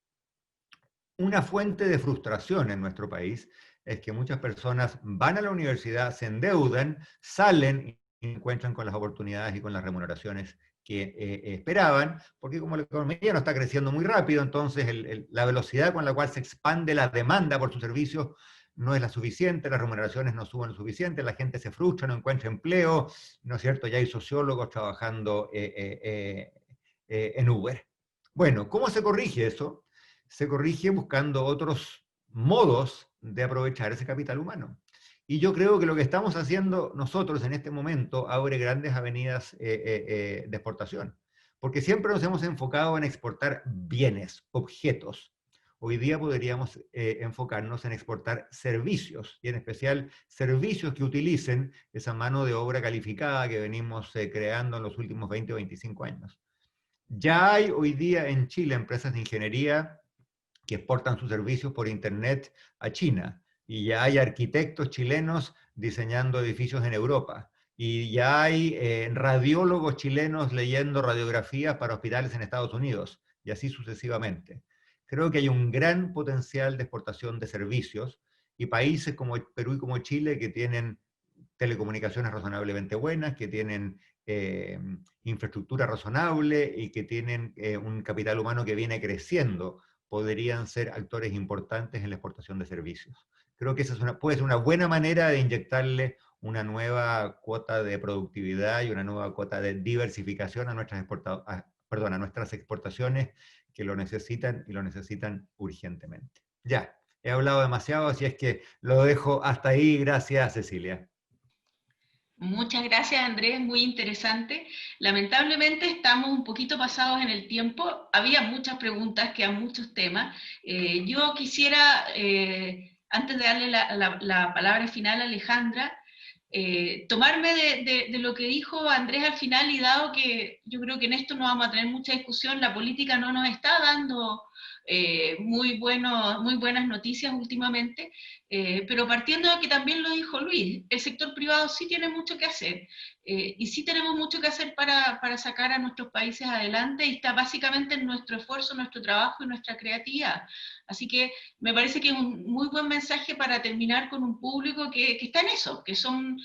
Una fuente de frustración en nuestro país es que muchas personas van a la universidad, se endeudan, salen y se encuentran con las oportunidades y con las remuneraciones que esperaban, porque como la economía no está creciendo muy rápido, entonces la velocidad con la cual se expande la demanda por sus servicios no es la suficiente, las remuneraciones no suben lo suficiente, la gente se frustra, no encuentra empleo, ¿no es cierto? Ya hay sociólogos trabajando en Uber. Bueno, ¿cómo se corrige eso? Se corrige buscando otros modos de aprovechar ese capital humano. Y yo creo que lo que estamos haciendo nosotros en este momento abre grandes avenidas de exportación, porque siempre nos hemos enfocado en exportar bienes, objetos. Hoy día podríamos enfocarnos en exportar servicios, y en especial servicios que utilicen esa mano de obra calificada que venimos creando en los últimos 20 o 25 años. Ya hay hoy día en Chile empresas de ingeniería que exportan sus servicios por internet a China, y ya hay arquitectos chilenos diseñando edificios en Europa, y ya hay radiólogos chilenos leyendo radiografías para hospitales en Estados Unidos, y así sucesivamente. Creo que hay un gran potencial de exportación de servicios, y países como Perú y como Chile que tienen telecomunicaciones razonablemente buenas, que tienen infraestructura razonable y que tienen un capital humano que viene creciendo, podrían ser actores importantes en la exportación de servicios. Creo que esa puede ser una buena manera de inyectarle una nueva cuota de productividad y una nueva cuota de diversificación a nuestras exportaciones que lo necesitan y lo necesitan urgentemente. Ya, he hablado demasiado, así es que lo dejo hasta ahí. Gracias, Cecilia. Muchas gracias, Andrés, muy interesante. Lamentablemente estamos un poquito pasados en el tiempo. Había muchas preguntas, quedan muchos temas. Yo quisiera, antes de darle la palabra final a Alejandra, tomarme de lo que dijo Andrés al final, y dado que yo creo que en esto no vamos a tener mucha discusión, la política no nos está dando muy buenas noticias últimamente, pero partiendo de que también lo dijo Luis, el sector privado sí tiene mucho que hacer, y sí tenemos mucho que hacer para sacar a nuestros países adelante, y está básicamente en nuestro esfuerzo, nuestro trabajo y nuestra creatividad. Así que me parece que es un muy buen mensaje para terminar con un público que está en eso, que son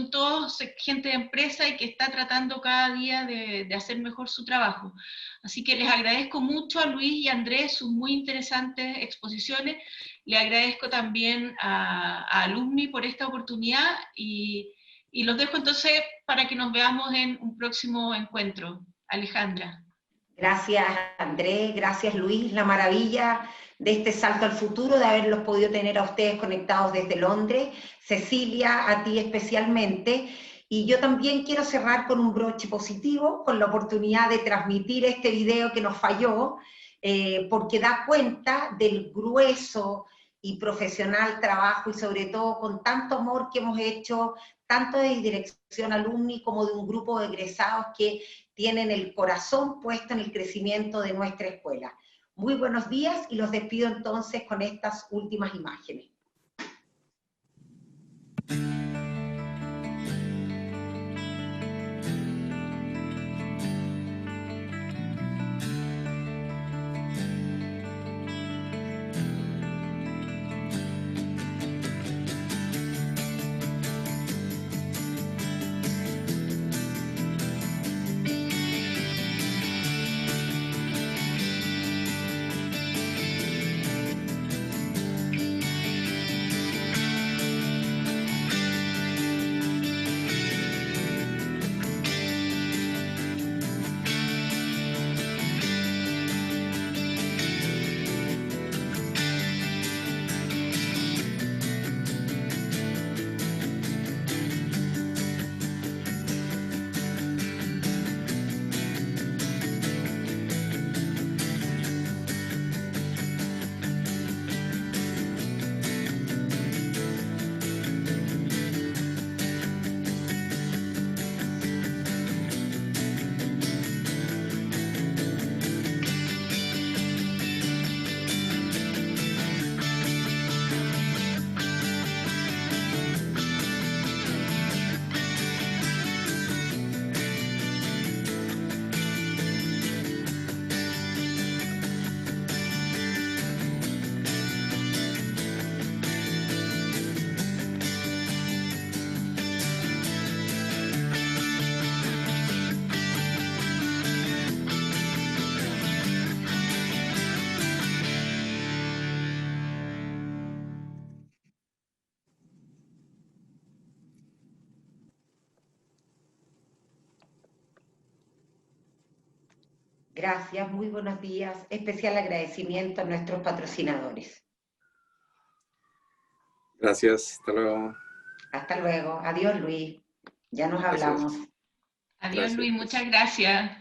todos gente de empresa y que está tratando cada día de hacer mejor su trabajo. Así que les agradezco mucho a Luis y a Andrés sus muy interesantes exposiciones. Le agradezco también a Alumni por esta oportunidad, y los dejo entonces para que nos veamos en un próximo encuentro. Alejandra. Gracias, Andrés, gracias, Luis. La maravilla de este salto al futuro, de haberlos podido tener a ustedes conectados desde Londres. Cecilia, a ti especialmente. Y yo también quiero cerrar con un broche positivo, con la oportunidad de transmitir este video que nos falló, porque da cuenta del grueso y profesional trabajo, y sobre todo con tanto amor que hemos hecho, tanto de Dirección Alumni como de un grupo de egresados que tienen el corazón puesto en el crecimiento de nuestra escuela. Muy buenos días, y los despido entonces con estas últimas imágenes. Gracias, muy buenos días. Especial agradecimiento a nuestros patrocinadores. Gracias, hasta luego. Hasta luego. Adiós, Luis. Ya nos Gracias. hablamos. Adiós, Gracias. Luis, muchas gracias.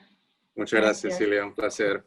Muchas gracias, Gracias. Silvia, un placer.